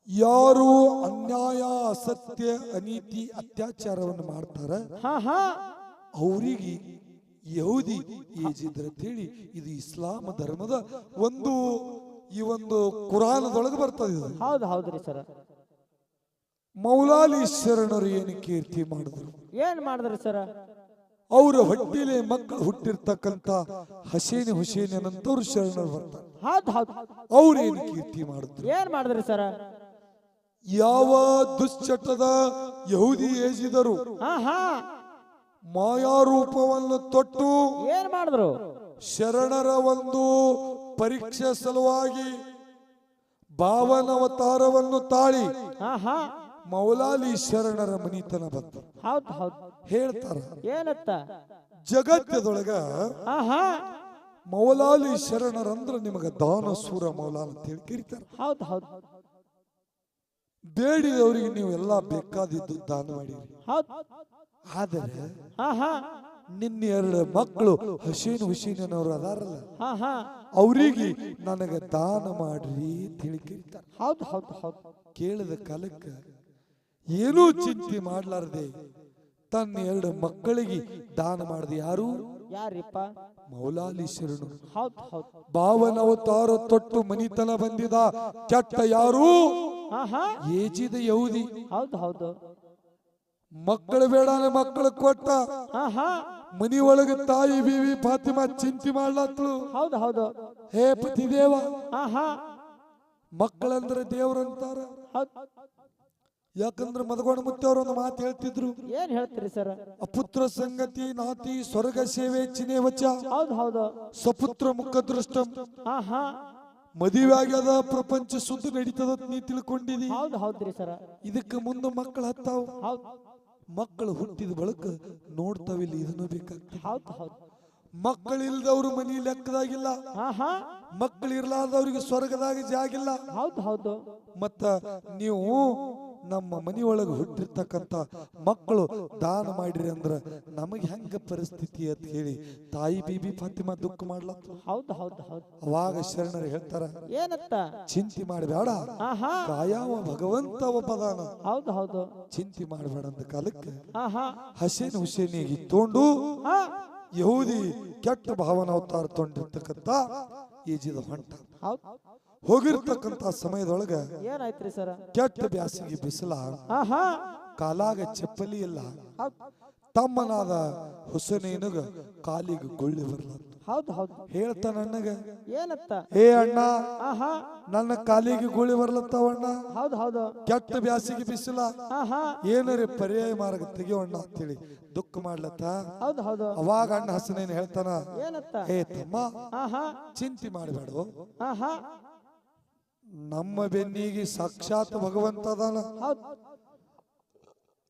ಯಾರು ಅನ್ಯಾಯ ಅಸತ್ಯ ಅನೀತಿ ಅತ್ಯಾಚಾರವನ್ನು ಮಾಡ್ತಾರ ಅವರಿಗೆ ಯಹೂದಿ ಏಜಿದ್ರ ಅಂತೇಳಿ ಇದು ಇಸ್ಲಾಂ ಧರ್ಮದ ಒಂದು ಈ ಒಂದು ಕುರಾನದೊಳಗೆ ಬರ್ತದೆ. ಹೌದು ಹೌದ್ರಿ ಸರ್. ಮೌಲಾಲಿ ಶರಣರು ಏನು ಕೀರ್ತಿ ಮಾಡಿದ್ರು? ಏನ್ ಮಾಡಿದ್ರಿ ಸರ್? ಅವರ ಹೊಟ್ಟಿಲೆ ಮಕ್ಕಳು ಹುಟ್ಟಿರ್ತಕ್ಕಂಥ ಹಸೇನ್ ಹುಸೇನ್ ಅನ್ನಂತವ್ರು ಶರಣರು ಬರ್ತಾರೆ. ಹೌದು ಹೌದು. ಅವ್ರೇನು ಕೀರ್ತಿ ಮಾಡಿದ್ರು? ಏನ್ ಮಾಡಿದ್ರಿ ಸರ್? ಯಾವ ದುಶ್ಚಟದ ಯಹೂದಿ ಏಜಿದರು ಮಾಯಾರೂಪವನ್ನು ತೊಟ್ಟು ಏನ್ ಮಾಡಿದ್ರು? ಶರಣರ ಒಂದು ಪರೀಕ್ಷೆ ಸಲುವಾಗಿ ಭಾವನವತಾರವನ್ನು ತಾಳಿ ಮೌಲಾಲಿ ಶರಣರ ಮನಿತನ ಬಂತು. ಹೌದು ಹೌದು. ಹೇಳ್ತಾರ ಏನತ್ತ? ಜಗತ್ತದೊಳಗ ಮೌಲಾಲಿ ಶರಣರಂದ್ರ ನಿಮಗ ದಾನ ಸೂರ ಮೌಲಾನ ಅಂತ ಹೇಳಿ ಕರೀತಾರ. ಹೌದು ಹೌದು. ಬೇಡಿದವರಿಗೆ ನೀವು ಎಲ್ಲಾ ಬೇಕಾದಿದ್ದು ದಾನ ಮಾಡಿರಿ. ಆದರೆ ನಿನ್ನ ಎರಡು ಮಕ್ಕಳು ಹಸೇನ್ ಹುಸೇನವರು ಅದಾರಲ್ಲ ಅವರಿಗೆ ನನಗೆ ದಾನ ಮಾಡ್ರಿ ಅಂತ ಹೇಳಿ ಕರೀತಾರ. ಹೌದು ಹೌದು ಹೌದು. ಕೇಳಿದ ಕಾಲಕ್ಕ ಏನೂ ಚಿಂತೆ ಮಾಡ್ಲಾರ್ದೆ ತನ್ನ ಎರಡು ಮಕ್ಕಳಿಗೆ ದಾನ ಮಾಡಿದ ಯಾರು? ಯಾರಿಪ್ಪ? ಮೌಲಾಲಿ ಶರಣರು. ಹೌದು ಹೌದು. ಭಾವನವತಾರ ತೊಟ್ಟು ಮನಿತನ ಬಂದಿದ ಕೆಟ್ಟ ಯಾರು? ಏಜಿದ ಯಹೂದಿ. ಹೌದು ಹೌದು. ಮಕ್ಕಳು ಬೇಡಾನೆ ಮಕ್ಕಳು ಕೊಟ್ಟ ಮನಿ ಒಳಗೆ ತಾಯಿ ಬೀವಿ ಫಾತಿಮಾ ಚಿಂತೆ ಮಾಡ್ಲತ್ಳು. ಹೌದು ಹೌದು. ಹೇ ಪತಿದೇವ, ಮಕ್ಕಳಂದ್ರೆ ದೇವ್ರಂತಾರ. ಯಾಕಂದ್ರೆ ಮದಗೊಂಡ ಮುತ್ತವ್ರ ಒಂದು ಮಾತು ಹೇಳ್ತಿದ್ರು. ಏನ್ ಹೇಳ್ತೀರಿ ಸರ್? ಅಪುತ್ರ ಸಂಗತಿ ನಾತಿ ಸ್ವರ್ಗ ಸೇವೆ ಚಿನೇ ವಚ. ಹೌದು ಹೌದು. ಸಪುತ್ರ ಮುಖ ದೃಷ್ಟ. ಮದುವೆ ಆಗ್ಯದ ಪ್ರಪಂಚ ಸುದ್ದಿ ನಡೀತದ ನೀ ತಿಳ್ಕೊಂಡಿದಿ. ಹೌದು ಹೌದ್ರಿ ಸರ್. ಇದಕ್ಕೆ ಮುಂದೆ ಮಕ್ಕಳು ಹತ್ತಾವ. ಹೌದು. ಮಕ್ಕಳು ಹುಟ್ಟಿದ ಬಳಕ ನೋಡ್ತಾವಿಲ್ಲ, ಇದನ್ನು ಬೇಕಾಗ್ತದೆ. ಹೌದು ಹೌದು. ಮಕ್ಕಳಿಲ್ದವ್ರು ಮನಿ ಲೆಕ್ಕದಾಗಿಲ್ಲ, ಮಕ್ಕಳು ಇರ್ಲಾರ್ದವ್ರಿಗೆ ಸ್ವರ್ಗದಾಗ ಜಾಗಿಲ್ಲ. ಹೌದು ಹೌದು. ಮತ್ತ ನೀವು ನಮ್ಮ ಮನೆಯೊಳಗೆ ಹುಟ್ಟಿರ್ತಕ್ಕಂಥ ಮಕ್ಕಳು ದಾನ ಮಾಡಿರಿ ಅಂದ್ರ ನಮಗೆ ಹೆಂಗ ಪರಿಸ್ಥಿತಿ ಅಂತ ಹೇಳಿ ತಾಯಿ ಬೀಬಿ ಫಾತಿಮಾ ದುಃಖ ಮಾಡ್ಲತ್ತ. ಹೌದು ಹೌದು ಹೌದು. ಅವಾಗ ಶರಣರು ಹೇಳ್ತಾರ, ಏನತ್ತ? ಚಿಂತೆ ಮಾಡಬೇಡ, ಕಾಯವ ಭಗವಂತ ಒಬ್ಬದಾನ. ಹೌದು ಹೌದು. ಚಿಂತೆ ಮಾಡಬೇಡ ಅಂತ ಕಾಲಕ್ಕೆ ಹಸೇನ್ ಹುಸೇನಿಗೆ ತೊಂಡು ಯಹೂದಿ ಕೆಟ್ಟ ಭಾವನ ಅವತಾರ ತೊಂಡಿರ್ತಕ್ಕಂಥ ಈಜಿದ ಹೊಂಟ. ಹೋಗಿರ್ತಕ್ಕಂಥ ಸಮಯದೊಳಗ ಏನಾಯ್ತ್ರಿ ಸರ? ಕೆಟ್ಟ ಬ್ಯಾಸಿಗೆ ಬಿಸಿಲ, ಕಾಲಾಗ ಚಪ್ಪಲಿ ಇಲ್ಲ. ತಮ್ಮನಾದ ಹುಸೇನಿಗ ಕಾಲಿಗೆ ಗುಳ್ಳಿ ಬರ್ಲ. ಹೌದು ಹೌದು. ಹೇಳ್ತಾನ ಅಣ್ಣಗ, ಏನತ್ತ? ಹೇ ಅಣ್ಣ, ನನ್ನ ಕಾಲಿಗೆ ಗುಳಿ ಬರ್ಲತ್ತವಣ್ಣ. ಹೌದು ಹೌದು. ಕೆಟ್ಟ ಬ್ಯಾಸಿಗೆ ಬಿಸಿಲ, ಏನರೇ ಪರ್ಯಾಯ ಮಾರ್ಗ ತೆಗಿಯೋಣ್ಣ ಅಂತೇಳಿ ದುಃಖ ಮಾಡ್ಲತ್ತ. ಹೌದು ಹೌದು. ಅವಾಗ ಅಣ್ಣ ಹಸನೇನ್ ಹೇಳ್ತಾನ, ಏನತ್ತ? ಹೇ ತಮ್ಮ, ಚಿಂತೆ ಮಾಡಬೇಡ, ನಮ್ಮ ಬೆನ್ನಿಗೆ ಸಾಕ್ಷಾತ್ ಭಗವಂತ ಅದಾನ.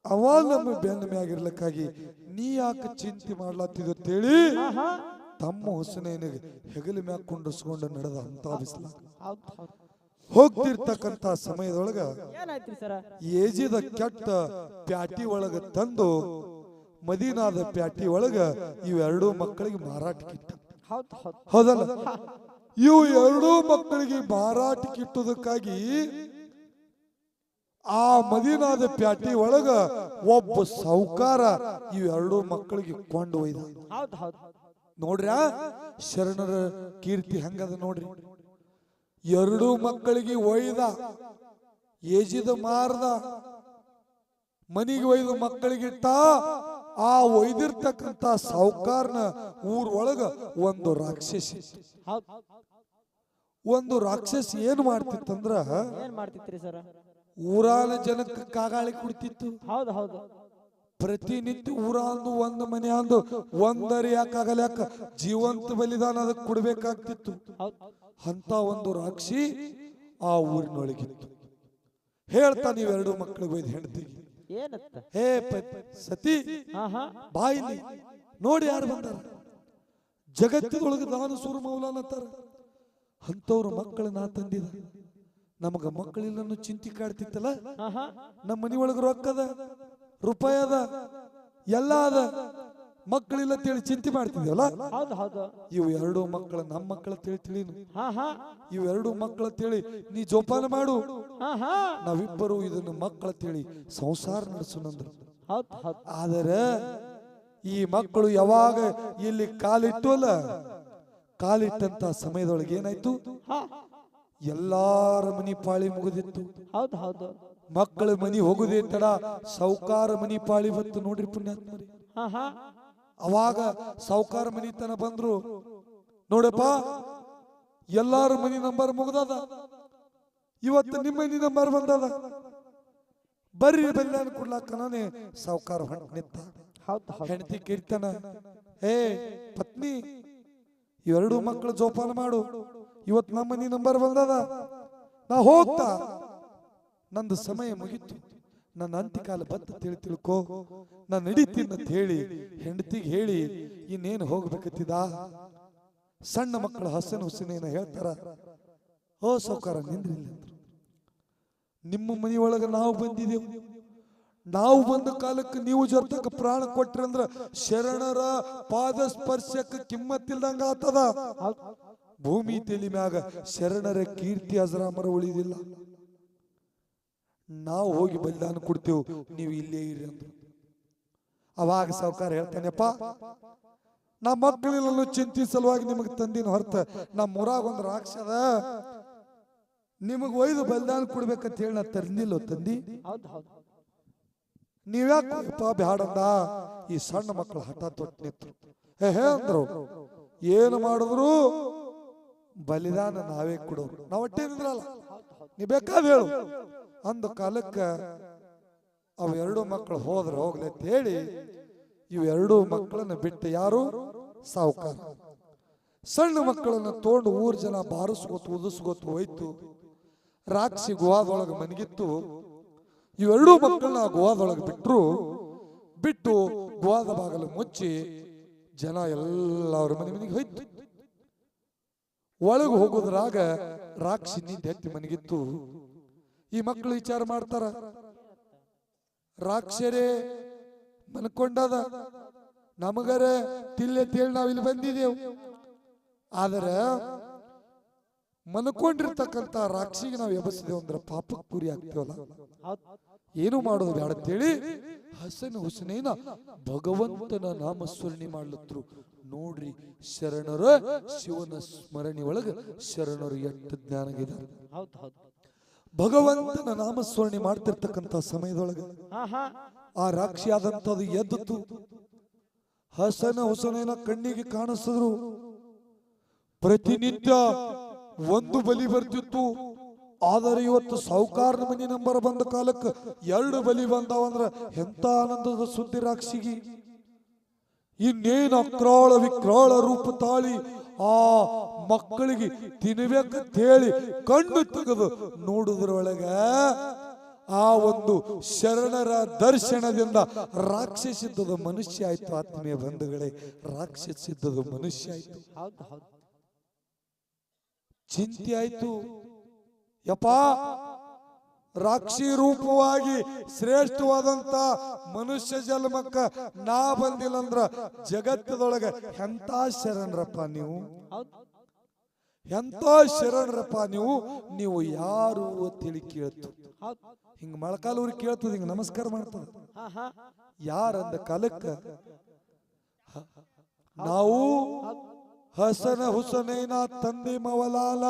ಅವ ನಮ್ಮ ಬೆನ್ನ ಮ್ಯಾಗಿರ್ಲಕ್ಕಾಗಿ ನೀ ಯಾಕೆ ಚಿಂತೆ ಮಾಡ್ಲತ್ತಿದ ಅಂತೇಳಿ ತಮ್ಮ ಹುಸನೇನಿಗೆ ಹೆಗಲ ಮ್ಯಾಗ ಕುಂಡಿಸ್ಕೊಂಡು ನಡೆದ ಅಂತ ಬಿಸಿಲ. ಹೋಗ್ತಿರ್ತಕ್ಕಂತ ಸಮಯದೊಳಗ ಏಜಿದ ಕೆಟ್ಟ ಪ್ಯಾಟಿ ಒಳಗ ತಂದು ಮದೀನಾದ ಪ್ಯಾಟಿ ಒಳಗ ಇವೆರಡೂ ಮಕ್ಕಳಿಗೆ ಮಾರಾಟಕ್ಕಿಟ್ಟ. ಹೌದಲ್ಲ? ಇವು ಎರಡೂ ಮಕ್ಕಳಿಗೆ ಮಾರಾಟಕ್ಕಿಟ್ಟುದಕ್ಕಾಗಿ ಆ ಮದೀನಾದ ಪ್ಯಾಟಿ ಒಳಗ ಒಬ್ಬ ಸಾಹುಕಾರ ಇವೆರಡೂ ಮಕ್ಕಳಿಗೆ ಕೊಂಡು ಒಯ್ದ. ನೋಡ್ರ ಶರಣರ ಕೀರ್ತಿ ಹಂಗದ ನೋಡ್ರಿ. ಎರಡೂ ಮಕ್ಕಳಿಗೆ ಒಯ್ದ, ಏಜಿದ ಮಾರ್ದ, ಮನಿಗೆ ಒಯ್ದು ಮಕ್ಕಳಿಗಿಟ್ಟ. ಆ ಒಯ್ದಿರ್ತಕ್ಕಂತ ಸಾಹುಕಾರನ ಊರೊಳಗ ಒಂದು ರಾಕ್ಷಸಿ. ಒಂದು ರಾಕ್ಷಸಿ ಏನ್ ಮಾಡ್ತಿತ್ತಂದ್ರ, ಏನ್ ಮಾಡ್ತಿತ್ರಿ ಸರ? ಊರಾನ ಜನಕ್ಕೆ ಕಾಗಾಳಿ ಕುಡ್ತಿತ್ತು. ಹೌದು ಹೌದು. ಪ್ರತಿನಿತ್ಯ ಊರಂದು ಒಂದು ಮನೆ ಅಂದು ಒಂದರಿ ಯಾಕಾಗಲ್ಲ, ಯಾಕ ಜೀವಂತ ಬಲಿದಾನ ಅದಕ್ಕೆ ಕೊಡ್ಬೇಕಾಗ್ತಿತ್ತು. ಅಂತ ಒಂದು ರಾಕ್ಷಿ ಆ ಊರಿನೊಳಗಿತ್ತು. ಹೇಳ್ತಾ ನೀವೆರಡು ಮಕ್ಕಳಿಗೆ ಒಯ್ದು ಹೆಂಡತಿಗೆ, ಹೇ ಸತಿ ಬಾಯಿಲಿ ನೋಡಿ ಯಾರು ಬಂದಾರ, ಜಗತ್ತಿನೊಳಗೆ ದಾನ ಸೂರ ಮೌಲಾನತ್ತಾರ, ಅಂತವ್ರ ಮಕ್ಕಳ ನಾ ತಂದಿದ. ನಮಗ ಮಕ್ಕಳಿಲ್ಲ ಚಿಂತೆ ಕಾಡ್ತಿತ್ತಲ್ಲ, ನಮ್ಮ ಮನಿಯೊಳಗ ರೊಕ್ಕದ ರೂಪಾಯಿ ಅದ ಎಲ್ಲ ಅದ, ಮಕ್ಕಳಿಲ್ಲ ತಿಳಿ ಚಿಂತೆ ಮಾಡ್ತಿದ್ವಲ್ಲ. ಇವು ಎರಡು ಮಕ್ಕಳ ನಮ್ಮ ಮಕ್ಕಳ ತಿಳಿ ಇವು ಎರಡು ಮಕ್ಕಳ ತಿಳಿ ನೀ ಜೋಪಾನ ಮಾಡು, ನಾವಿಬ್ಬರು ಇದನ್ನು ಮಕ್ಕಳ ತಿಳಿ ಸಂಸಾರ ನಡೆಸೋಣಂದ್ರು. ಆದರೆ ಈ ಮಕ್ಕಳು ಯಾವಾಗ ಇಲ್ಲಿ ಕಾಲಿಟ್ಟು ಅಲ್ಲ, ಕಾಲಿಟ್ಟಂತ ಸಮಯದೊಳಗೆ ಏನಾಯ್ತು, ಎಲ್ಲಾರ ಮನಿ ಪಾಳಿ ಮುಗಿದಿತ್ತು. ಹೌದು ಹೌದು. ಮಕ್ಕಳ ಮನಿ ಹೋಗುದೇ ತಡ ಸಾಹುಕಾರ ಮನಿ ಪಾಳಿ ಬಂತು. ನೋಡ್ರಿ ಪುಣ್ಯಾತ್ಮರಿ, ಅವಾಗ ಸಾಹುಕಾರ ಮನಿ ತನ ಬಂದ್ರು. ನೋಡಪ್ಪ, ಎಲ್ಲಾರ ಮನಿ ನಂಬರ್ ಮುಗ್ದದ, ಇವತ್ತು ನಿಮ್ಮ ಮನಿ ನಂಬರ್ ಬಂದದ, ಬರ್ರಿ ಬಲ್ಯಾನ ಕೊಡ್ಲಾಕನೇ ಸಾಹುಕಾರ ಹೊಂಟ ನಿಂತ. ಹೆಂಡತಿ ಕೀರ್ತನ, ಹೇ ಪತ್ನಿ, ಇವೆರಡು ಮಕ್ಕಳು ಜೋಪಾನ ಮಾಡು, ಇವತ್ತು ನಮ್ಮ ಮನಿ ನಂಬರ್ ಬಂದದ, ನಾ ಹೋಗ್ತಾ, ನಂದು ಸಮಯ ಮುಗಿತು, ನನ್ನ ಅಂತಿಕಾಲ ಬತ್ತ ತಿಳ್ಕೋ, ನಾನು ನಡೀತೀನಿ ಅಂತ ಹೇಳಿ ಹೆಂಡತಿಗೆ ಹೇಳಿ ಇನ್ನೇನು ಹೋಗ್ಬೇಕತ್ತಿದ. ಸಣ್ಣ ಮಕ್ಕಳ ಹಸನ್ ಹುಸೇನ ಹೇಳ್ತಾರ, ಓ ಸಾಹುಕಾರ ನಿಂದ್ರಿಲ್ಲ, ನಿಮ್ಮ ಮನೆಯೊಳಗ ನಾವು ಬಂದಿದ್ದೇವು, ನಾವು ಬಂದ ಕಾಲಕ್ಕೆ ನೀವು ಜೊತೆಕ ಪ್ರಾಣ ಕೊಟ್ರಿ ಅಂದ್ರ ಶರಣರ ಪಾದ ಸ್ಪರ್ಶಕ್ಕೆ ಕಿಮ್ಮತ್ತಿಲ್ದಂಗ ಆತದ. ಭೂಮಿ ತೆಲಿ ಮ್ಯಾಗ ಶರಣರ ಕೀರ್ತಿ ಅಜರಾಮರ ಉಳಿದಿಲ್ಲ. ನಾವು ಹೋಗಿ ಬಲಿದಾನ ಕೊಡ್ತೇವು, ನೀವು ಇಲ್ಲೇ ಇರಿ ಅಂದ್ರು. ಅವಾಗ ಸಾಹುಕಾರ ಹೇಳ್ತಾನೆಪ್ಪ, ನಾ ಮಕ್ಕಳೆಲ್ಲ ಚಿಂತೆ ಸಲುವಾಗಿ ನಿಮಗೆ ತಂದಿನ ಹೊರತ, ನಮ್ಮ ಊರಾಗ ಒಂದು ರಾಕ್ಷದ ನಿಮಗ್ ಒಯ್ದು ಬಲಿದಾನ ಕೊಡ್ಬೇಕಂತ ಹೇಳಿ ನಾ ತರ್ನಿಲ್ಲ ತಂದಿ. ನೀವ್ಯಾಕಪ್ಪ ಬ್ಯಾಡಂದ. ಈ ಸಣ್ಣ ಮಕ್ಕಳು ಹಠ ತೊಟ್ಟು ನಿಂತರು. ಹೇ ಅಂದ್ರು, ಏನು ಮಾಡಿದ್ರು ಬಲಿದಾನ ನಾವೇ ಕೊಡೋರು, ನಾವ್ ಒಟ್ಟೇನಿದ್ರಲ್ಲ, ನೀ ಬೇಕಾದ ಹೇಳು ಅಂದ ಕಾಲಕ್ಕ ಅವು ಎರಡು ಮಕ್ಕಳು ಹೋದ್ರೆ ಹೋಗ್ಲಿ ಅಂತ ಹೇಳಿ ಇವೆರಡು ಮಕ್ಕಳನ್ನ ಬಿಟ್ಟು ಯಾರು ಸಾಹುಕಾರ ಸಣ್ಣ ಮಕ್ಕಳನ್ನ ತಗೊಂಡು ಊರ್ ಜನ ಬಾರಿಸ್ಕೊತು ಉದಿಸ್ಕೊತು ಹೋಯ್ತು. ರಾಕ್ಷಿ ಗುವಾದೊಳಗೆ ಮನಗಿತ್ತು. ಇವೆರಡೂ ಮಕ್ಕಳನ್ನ ಗುವಾದೊಳಗೆ ಬಿಟ್ಟು ಗುವಾದ ಬಾಗಲು ಮುಚ್ಚಿ ಜನ ಎಲ್ಲ ಅವ್ರ ಮನೆಗೆ ಹೋಯ್ತು. ಒಳಗೆ ಹೋಗೋದ್ರಾಗ ರಾಕ್ಷಿ ನಿಂತ ಎತ್ತಿ ಮನಗಿತ್ತು. ಈ ಮಕ್ಕಳು ವಿಚಾರ ಮಾಡ್ತಾರ, ರಾಕ್ಷರೇ ಮನ್ಕೊಂಡದ ನಮಗರ ತಿಲ್ಲೆ ತೇಳಿ ನಾವ್ ಇಲ್ಲಿ ಬಂದಿದ್ದೇವು. ಆದ್ರೆ ಮನ್ಕೊಂಡಿರ್ತಕ್ಕಂಥ ರಾಕ್ಷಿಗೆ ನಾವು ಎಬಸಿದೇವು ಅಂದ್ರೆ ಪಾಪಕ್ಕೆ ಗುರಿ ಆಗ್ತೇವಲ್ಲ. ಏನು ಮಾಡೋದು ಬೇಡ ಅಂತೇಳಿ ಹಸನ್ ಹುಸನೇನ ಭಗವಂತನ ನಾಮಸ್ಮರಣೆ ಮಾಡ್ಲತ್ರು. ನೋಡ್ರಿ ಶರಣರ ಶಿವನ ಸ್ಮರಣೆ ಒಳಗ ಶರಣರು ಎಷ್ಟು ಜ್ಞಾನಗಿದ್ದಾರೆ. ಭಗವಂತನ ನಾಮಸ್ಮರಣೆ ಮಾಡ್ತಿರ್ತಕ್ಕಂಥ ಸಮಯದೊಳಗ ಆ ರಾಕ್ಷಿ ಆದಂತದ್ದು ಎದ್ದಿತು. ಹಸನ ಹುಸನೇನ ಕಣ್ಣಿಗೆ ಕಾಣಿಸಿದ್ರು. ಪ್ರತಿನಿತ್ಯ ಒಂದು ಬಲಿ ಬರ್ತಿತ್ತು. ಆದರೆ ಇವತ್ತು ಸಾಹುಕಾರನ ಮನಿ ನಂಬರ್ ಬಂದ ಕಾಲಕ್ಕೆ 2 ಬಲಿ ಬಂದಾವಂದ್ರ ಎಂತ ಆನಂದದ ಸುದ್ದಿ ರಾಕ್ಷಿಗೆ. ಇನ್ನೇನು ಅಕ್ರಾಳ ವಿಕ್ರಾಳ ರೂಪ ತಾಳಿ ಆ ಮಕ್ಕಳಿಗೆ ತಿನ್ಬೇಕಂತ ಹೇಳಿ ಕಣ್ಣು ತೆಗೆದು ನೋಡುವುದರೊಳಗ ಆ ಒಂದು ಶರಣರ ದರ್ಶನದಿಂದ ರಾಕ್ಷಸಿದ್ದದ ಮನುಷ್ಯ ಆಯ್ತು. ಆತ್ಮೀಯ ಬಂಧುಗಳೇ, ರಾಕ್ಷಸಿದ್ದದ ಮನುಷ್ಯ ಆಯ್ತು. ಚಿಂತೆ ಆಯ್ತು. ಯಪ್ಪ, ರಾಕ್ಷಿ ರೂಪವಾಗಿ ಶ್ರೇಷ್ಠವಾದಂತ ಮನುಷ್ಯ ಜನ್ಮಕ್ಕ ನಾ ಬಂದಿಲ್ಲ ಅಂದ್ರ ಜಗತ್ತದೊಳಗ ಎಂತ ಶರಣರಪ್ಪ ನೀವು, ಎಂತ ಶರಣರಪ್ಪ ನೀವು, ನೀವು ಯಾರು ಅಂತೇಳಿ ಕೇಳ್ತು. ಹಿಂಗ ಮೊಳಕಾಲೂರಿ ಕೇಳ್ತದ, ಹಿಂಗ ನಮಸ್ಕಾರ ಮಾಡ್ತದ. ಯಾರಂದ ಕಾಲಕ್ಕ ನಾವು ಹಸನ ಹುಸನೇನ ತಂದೆ ಮವಲಾಲ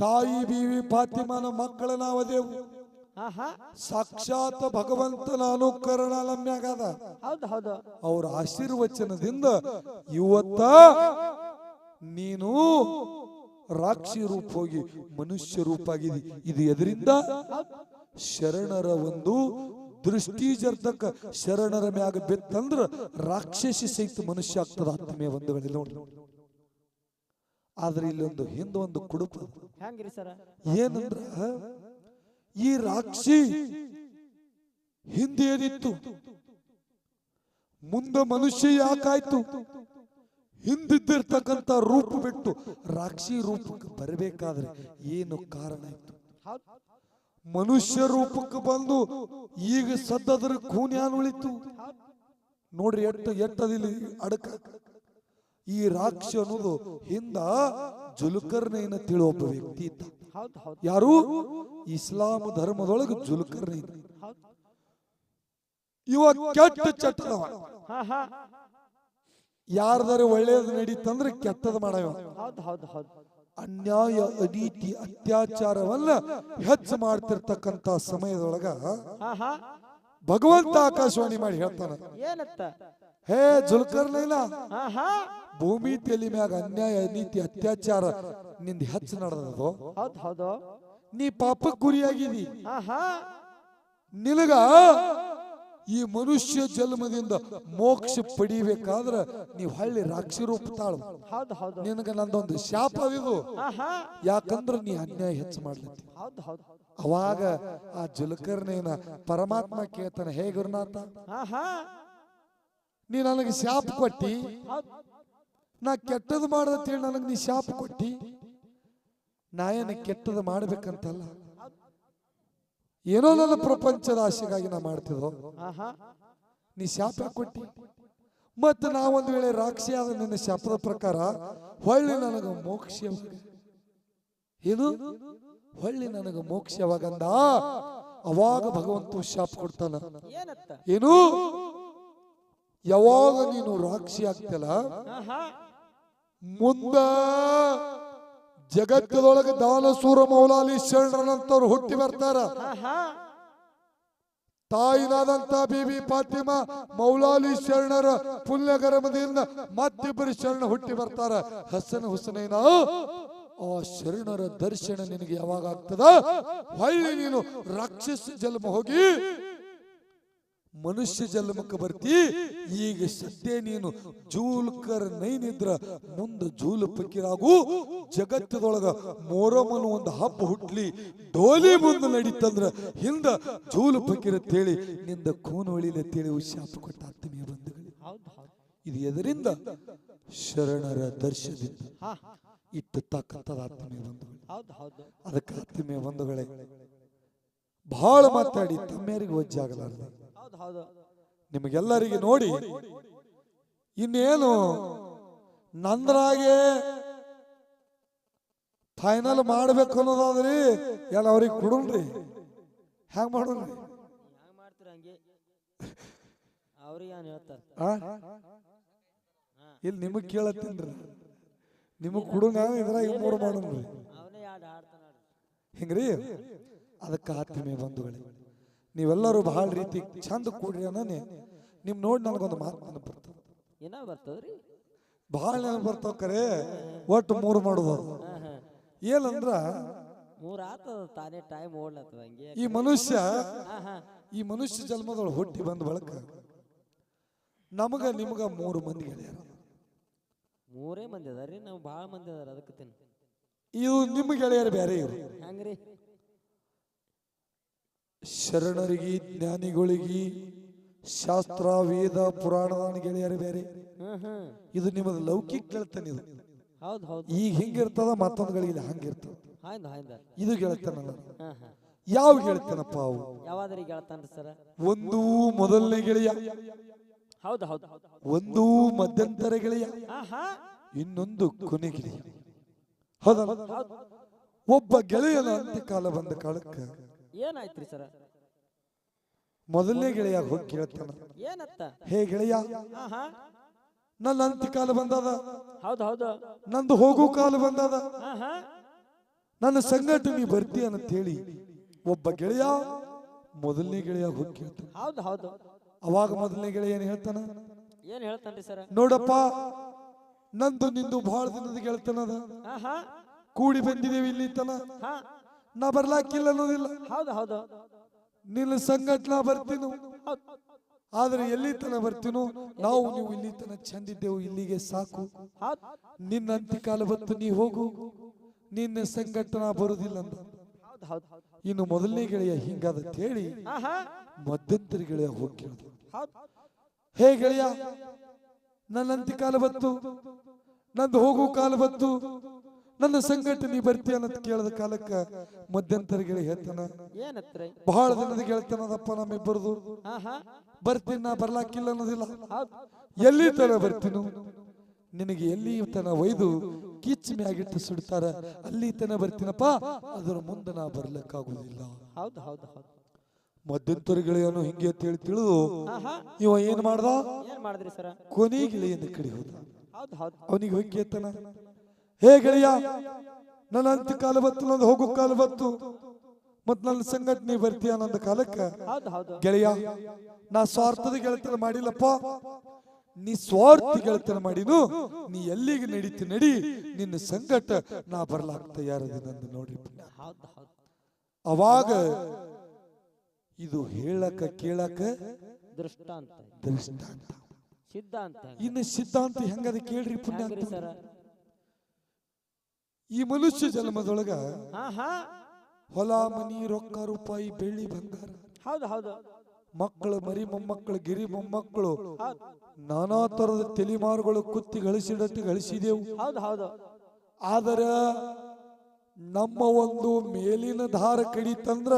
ತಾಯಿ ಬೀವಿ ಫಾತಿಮನ ಮಕ್ಕಳ ನಾವದೇವು. ಸಾಕ್ಷಾತ್ ಭಗವಂತನ ಅನುಕರಣ ನಮ್ಯಾಗದ. ಅವ್ರ ಆಶೀರ್ವಚನದಿಂದ ಇವತ್ತ ನೀನು ರಾಕ್ಷಿ ರೂಪ ಹೋಗಿ ಮನುಷ್ಯ ರೂಪ ಆಗಿದೆ. ಇದು ಎದರಿಂದ? ಶರಣರ ಒಂದು ದೃಷ್ಟಿ ಜರ್ದಕ ಶರಣರ ಮ್ಯಾಗ ಬೆತ್ತಂದ್ರ ರಾಕ್ಷಸಿ ಸಹಿತ ಮನುಷ್ಯ ಆಗ್ತದ. ಆತ್ಮೀಯ ಬಂಧುಗಳಲ್ಲಿ ನೋಡಿ. ಆದ್ರೆ ಇಲ್ಲೊಂದು ಹಿಂದೊಂದು ಕುಡುಪ ಏನಂದ್ರ, ಈ ರಾಕ್ಷಿ ಹಿಂದೇನಿತ್ತು, ಮುಂದೆ ಮನುಷ್ಯ ಯಾಕಾಯ್ತು? ಹಿಂದಿದ್ದಿರ್ತಕ್ಕಂಥ ರೂಪ ಬಿಟ್ಟು ರಾಕ್ಷಿ ರೂಪಕ್ಕೆ ಬರಬೇಕಾದ್ರೆ ಏನು ಕಾರಣ ಇತ್ತು? ಮನುಷ್ಯ ರೂಪಕ್ಕೆ ಬಂದು ಈಗ ಸದ್ದದ್ರ ಖೂನ್ಯಾನ್ ಉಳಿತು ನೋಡ್ರಿ. ಎಟ್ಟದಿಲ್ಲಿ ಅಡಕ. ಈ ರಾಕ್ಷ ಅನ್ನೋದು ಹಿಂದ ಜುಲ್ಕರ್ನೈನ ತಿಳಿ ಒಬ್ಬ ವ್ಯಕ್ತಿ ಇದ್ದ. ಯಾರು? ಇಸ್ಲಾಂ ಧರ್ಮದೊಳಗೆ ಜುಲ್ಕರ್ನೈನ. ಇವ ಕೆಟ್ಟ ಚಟ್ಟದವ. ಯಾರ್ದಾರ ಒಳ್ಳೇದು ನಡೀತಂದ್ರೆ ಕೆಟ್ಟದ ಮಾಡವ. ಅನ್ಯಾಯ ಅನೀತಿ ಅತ್ಯಾಚಾರವನ್ನ ಹೆಚ್ಚು ಮಾಡ್ತಿರ್ತಕ್ಕಂತ ಸಮಯದೊಳಗ ಭಗವಂತ ಆಕಾಶವಾಣಿ ಮಾಡಿ ಹೇಳ್ತಾನ, ಹೇ ಜುಲ್ಕರ್ನೈನ, ಭೂಮಿ ತಲೆ ಮ್ಯಾಗ ಅನ್ಯಾಯ ನೀತಿ ಅತ್ಯಾಚಾರ ನಿಂದ ಹೆಚ್ಚು ನಡೆದದು. ನೀ ಪಾಪಕ್ಕೆ ಗುರಿಯಾಗಿದಿ. ನಿನಗ ಈ ಮನುಷ್ಯ ಜನ್ಮದಿಂದ ಮೋಕ್ಷ ಪಡಿಬೇಕಾದ್ರ ನೀವು ಹಳ್ಳಿ ರಾಕ್ಷಿ ರೂಪ ತಾಳು. ನಿನಗ ನಂದೊಂದು ಶಾಪವಿದು. ಯಾಕಂದ್ರ ನೀ ಅನ್ಯಾಯ ಹೆಚ್ಚು ಮಾಡ್ಲತ್ತಿ. ಅವಾಗ ಆ ಜುಲ್ಕರ್ನೇನ ಪರಮಾತ್ಮ ಕೇಳ್ತಾನೆ, ಹೇ ಗುರುನಾಥ, ನೀ ನನಗೆ ಶಾಪ ಕೊಟ್ಟಿ, ನಾ ಕೆಟ್ಟದ್ದು ಮಾಡದಂತೇಳಿ ನನಗೆ ನೀ ಶಾಪ ಕೊಟ್ಟಿ. ನಾ ಏನು ಕೆಟ್ಟದ್ದು ಮಾಡ್ಬೇಕಂತಲ್ಲ, ಏನೋ ನನ್ನ ಪ್ರಪಂಚದ ಆಸೆಗಾಗಿ ನಾ ಮಾಡ್ತಿದ್ದೋ. ನೀ ಶಾಪ ಕೊಟ್ಟಿ, ಮತ್ತೆ ನಾ ಒಂದ್ ವೇಳೆ ರಾಕ್ಷಿ ಆದ ನಿನ್ನ ಶಾಪದ ಪ್ರಕಾರ ಹೊಳ್ಳಿ ನನಗ ಮೋಕ್ಷವಾಗ ಏನು ಹೊಳ್ಳಿ ನನಗ ಮೋಕ್ಷವಾಗಂದ. ಅವಾಗ ಭಗವಂತ ಶಾಪ ಕೊಡ್ತಾನ. ಏನು? ಯಾವಾಗ ನೀನು ರಾಕ್ಷಿ ಆಗ್ತಲ್ಲ, ಮುಂದ ಜಗತ್ತದೊಳಗೆ ದಾನಸೂರ ಮೌಲಾಲಿ ಶರಣರಂತವ್ರು ಹುಟ್ಟಿ ಬರ್ತಾರ. ತಾಯಿನಾದಂತ ಬೀಬಿ ಫಾತಿಮಾ ಮೌಲಾಲಿ ಶರಣರ ಪುಣ್ಯಗರಮದಿಂದ ಮತ್ತಿಬ್ಬರು ಶರಣ ಹುಟ್ಟಿ ಬರ್ತಾರ. ಹಸನ ಹುಸನೇನ. ಆ ಶರಣರ ದರ್ಶನ ನಿನಗೆ ಯಾವಾಗ ಆಗ್ತದ, ಹೊಳ್ಳಿ ನೀನು ರಾಕ್ಷಸ ಜನ್ಮ ಹೋಗಿ ಮನುಷ್ಯ ಜನ್ಮಕ್ಕೆ ಬರ್ತಿ. ಈಗ ಸದ್ಯ ನೀನು ಜೂಲ್ಕರ್ ನೈನಿದ್ರ ಮುಂದೆ ಜೂಲು ಫಕೀರಾಗು. ಜಗತ್ತದೊಳಗ ಮೊರಮನು ಒಂದು ಹಬ್ಬ ಹುಟ್ಲಿ, ಡೋಲಿ ಮುಂದೆ ನಡೀತಂದ್ರ ಹಿಂದ ಜೂಲು ಫಕೀರ ತೇಳಿ ನಿಂದ ಖೂನ್ ಹೊಳಿಲೆ ತೇಳಿ ಶಾಪ ಕೊಟ್ಟ. ಆತ್ಮೀಯ ಬಂಧುಗಳೇ, ಇದು ಎದರಿಂದ? ಶರಣರ ದರ್ಶನದಿಂದ ಇಟ್ಟು ತಾಕತ್ತದ. ಆತ್ಮೀಯ ಬಂಧುಗಳೇ, ಅದಕ್ಕೆ ಆತ್ಮೀಯ ಬಂಧುಗಳೇ, ಬಹಳ ಮಾತಾಡಿ ತಮ್ಮ್ಯಾರಿಗೆ ವಜ್ಜಾಗಲಾರ್ದೆ ಹೌದು ಹೌದು ನಿಮಗೆಲ್ಲರಿಗೆ ನೋಡಿ ಇನ್ನೇನು ನಂದ್ರಾಗೆ ಫೈನಲ್ ಮಾಡ್ಬೇಕು ಅನ್ನೋದಾದ್ರಿ ಎಲ್ಲ ಅವ್ರಿಗೆ ಕೊಡೋಣ್ರಿ ಹ್ಯಾಂಗ ಮಾಡೋಣ್ರಿ ಹ್ಯಾಂಗ ಮಾಡ್ತೀರ ಹಂಗೆ ಅವ್ರಿಗೆ ಏನ್ ಹೇಳ್ತಾರ ಇಲ್ಲಿ ನಿಮಗ್ ಕೇಳತ್ತೀನ್ರಿ ನಿಮಗ್ ಕೊಡೋಣ ಇದ್ರಾಗ ಮೂರು ಮಾಡೋಣ್ರಿ ಅವನೇ ಯಾಡ್ ಆಡ್ತಾನ ಹಿಂಗ್ರಿ ಅದಕ್ಕೆ ಆತ್ಮೀಯ ಬಂಧುಗಳೇ ನೀವೆಲ್ಲರೂ ಬಹಳ ರೀತಿ ಚಂದ ಕೂಡ್ರಿ ಅನ್ನೇ ನಿಮ್ ನೋಡಿ ನನಗೊಂದು ಮಾತು ನೆನಪು ಬರ್ತದೆ ಏನ ಬರ್ತದ್ರಿ ಬಹಳ ನೆನಪು ಬರ್ತಾವ ಕರೆ ಒಟ್ಟು ಮೂರು ಮಾಡೋದು ಏನಂದ್ರ ಮೂರ್ ಆತದ ತಾನೇ ಟೈಮ್ ಓಡ್ಲತ್ತದ ಹಂಗೆ ಈ ಮನುಷ್ಯ ಜನ್ಮದೊಳಗೆ ಹುಟ್ಟಿ ಬಂದ ಬಳಕ ನಮಗ ನಿಮಗ ಮೂರು ಮಂದಿ ಗೆಳೆಯರು ಮೂರೇ ಮಂದಿ ಅದಾರಿ ನಾವು ಬಹಳ ಮಂದಿ ಅದಾರ ಅದಕ್ಕೆ ತಿನ್ ಇದು ನಿಮ್ಮ ಗೆಳೆಯರು ಬೇರೆ ಇವರು ಹಂಗ್ರಿ ಶರಣರಿಗೆ ಜ್ಞಾನಿಗಳಿಗೆ ಶಾಸ್ತ್ರ ವೇದ ಪುರಾಣದ ಗೆಳೆಯರು ಬೇರೆ ಇದು ನಿಮ್ಮದು ಲೌಕಿಕ ಗೆಳತನ ಇದು ಹೌದು ಹೌದು ಈಗ ಹಿಂಗಿರ್ತದ ಮತ್ತೊಂದು ಗಳಿಗೆ ಹಂಗಿರ್ತದ ಇದು ಗೆಳತನಲ್ಲ ಯಾವ ಗೆಳತನಪ್ಪ ಅವು ಯಾವಾದ್ರಿ ಗೆಳತನ್ರಿ ಸರ ಒಂದು ಮೊದಲನೇ ಗೆಳೆಯ ಹೌದು ಹೌದು ಒಂದು ಮಧ್ಯಂತರ ಗೆಳೆಯ ಇನ್ನೊಂದು ಕೊನೆ ಗೆಳೆಯ ಹೌದಲ್ಲ ಒಬ್ಬ ಗೆಳೆಯನ ಅಂತ್ಯಕಾಲ ಬಂದ ಕಾಲಕ್ಕ ಏನಾಯ್ತ್ರಿ ಸರ ಮೊದಲನೇ ಗೆಳೆಯ ಹೋಗಿ ಕೇಳ್ತಾನ ಏನತ್ತ ಹೇ ಗೆಳೆಯ ನನ್ನ ಅಂತ್ಯಕಾಲ ಬಂದದ ಹೌದು ಹೌದು ನಂದು ಹೋಗೋ ಕಾಲ ಬಂದದ ನನ್ನ ಸಂಗಟ ನೀ ಬರ್ತೀಯ ಅಂತ ಹೇಳಿ ಒಬ್ಬ ಗೆಳೆಯ ಮೊದಲನೇ ಗೆಳೆಯ ಹೋಗಿ ಕೇಳ್ತಾನ ಹೌದು ಹೌದು ಅವಾಗ ಮೊದಲನೇ ಗೆಳೆಯ ಏನ್ ಹೇಳ್ತಾನ ಏನ್ ಹೇಳ್ತಾನ್ರಿ ಸರ ನೋಡಪ್ಪ ನಂದು ನಿಂದು ಬಹಳ ದಿನದ ಗೆಳತನದ ಕೂಡಿ ಬಂದಿದ್ದೇವೆ ಇಲ್ಲಿ ತನ ನಾ ಬರ್ಲಾಕಿಲ್ಲ ಅನ್ನೋದಿಲ್ಲ ಹೌದು ಹೌದು ನಿನ್ನ ಸಂಗಟ ನಾ ಬರ್ತೀನು ಆದ್ರೆ ಎಲ್ಲಿ ತನ ಬರ್ತೀನೋ ನಾವು ನೀವು ಇಲ್ಲಿ ತನ ಚಂದಿದ್ದೆವು ಇಲ್ಲಿಗೆ ಸಾಕು ನಿನ್ನ ಅಂತ್ಯಕಾಲ ಬಂತು ನೀ ಹೋಗು ನಿನ್ನ ಸಂಗಟ ನಾ ಬರುದಿಲ್ಲ ಅಂತ ಇನ್ನು ಮೊದಲನೇ ಗೆಳೆಯ ಹಿಂಗಾದ ಹೇಳಿ ಮಧ್ಯಂತರ ಗೆಳೆಯ ಹೋಗಿ ಕೇಳಿದ ಹೇ ಗೆಳೆಯ ನನ್ನ ಅಂತ್ಯಕಾಲ ಬಂತು ನಂದು ಹೋಗೋ ಕಾಲ ಬಂತು ನನ್ನ ಸಂಗಟ ನೀ ಬರ್ತೀಯ ಅಂತ ಕೇಳದ ಕಾಲಕ್ಕ ಮಧ್ಯಂತರ ಗೆಳೆಯ ಹೇಳ್ತಾನ ಬಹಳ ದಿನದ ಗೆಳತನದಪ್ಪ ನಮ್ಮಿಬ್ಬರದು ಬರ್ತೀನಿ ನಾ ಬರ್ಲಾಕಿಲ್ಲ ಅನ್ನೋದಿಲ್ಲ ಎಲ್ಲಿ ತನ ಬರ್ತೀನು ನಿನಗೆ ಎಲ್ಲಿ ತನ ಒಯ್ದು ಕಿಚ್ಚ ಮ್ಯಾಗಿಟ್ಟು ಸುಡ್ತಾರ ಅಲ್ಲಿ ತನ ಬರ್ತೀನಪ್ಪ ಅದರ ಮುಂದೆ ನಾ ಬರ್ಲಕ್ಕಾಗುದಿಲ್ಲ ಮಧ್ಯಂತರ ಗೆಳೆಯನು ಹಿಂಗೆ ಅಂತೇಳಿ ತಿಳಿದು ಇವ ಏನ್ ಮಾಡ್ದ ಕೊನೆ ಗೆಳೆಯನ ಕಡೆ ಹೋದ ಅವನಿಗೆ ಹೋಗಿ ಕೇಳ್ತಾನ ಹೇ ಗೆಳೆಯ ನನ್ನ ಅಂತ್ಯಕಾಲ ಬತ್ತು ನಂದು ಹೋಗೋ ಕಾಲ ಬತ್ತು ಮತ್ ನನ್ನ ಸಂಘಟನೆ ಬರ್ತೀಯ ನಂದ ಕಾಲಕ್ಕ ಗೆಳೆಯ ನಾ ಸ್ವಾರ್ಥದ ಗೆಳತನ ಮಾಡಿಲ್ಲಪ್ಪ ನೀ ಸ್ವಾರ್ಥ ಗೆಳತನ ಮಾಡಿನು ನೀ ಎಲ್ಲಿಗೆ ನಡೀತಿ ನಡಿ ನಿನ್ನ ಸಂಘಟ ನಾ ಬರ್ಲಾಗ್ತ ಯಾರದಿನಂದು ನೋಡ್ರಿ ಅವಾಗ ಇದು ಹೇಳಕ ಕೇಳಕ ದೃಷ್ಟಾಂತ ಸಿದ್ಧಾಂತ ಇನ್ನು ಸಿದ್ಧಾಂತ ಹೆಂಗದ ಕೇಳ್ರಿ ಪುಣ್ಯ ಈ ಮನುಷ್ಯ ಜನ್ಮದೊಳಗ ಹೊಲ ಮನಿ ರೊಕ್ಕ ರೂಪಾಯಿ ಬೆಳ್ಳಿ ಬಂಗಾರ ಹೌದು ಹೌದು ಮಕ್ಕಳು ಮರಿ ಮೊಮ್ಮಕ್ಕಳು ಗಿರಿ ಮೊಮ್ಮಕ್ಕಳು ನಾನಾ ತರದ ತಲೆಮಾರುಗಳು ಕುತ್ತಿ ಗಳಿಸಿಡಟ್ಟು ಗಳಿಸಿದೆವು ಹೌದು ಹೌದು ಆದರ ನಮ್ಮ ಒಂದು ಮೇಲಿನ ದಾರ ಕಡಿತಂದ್ರ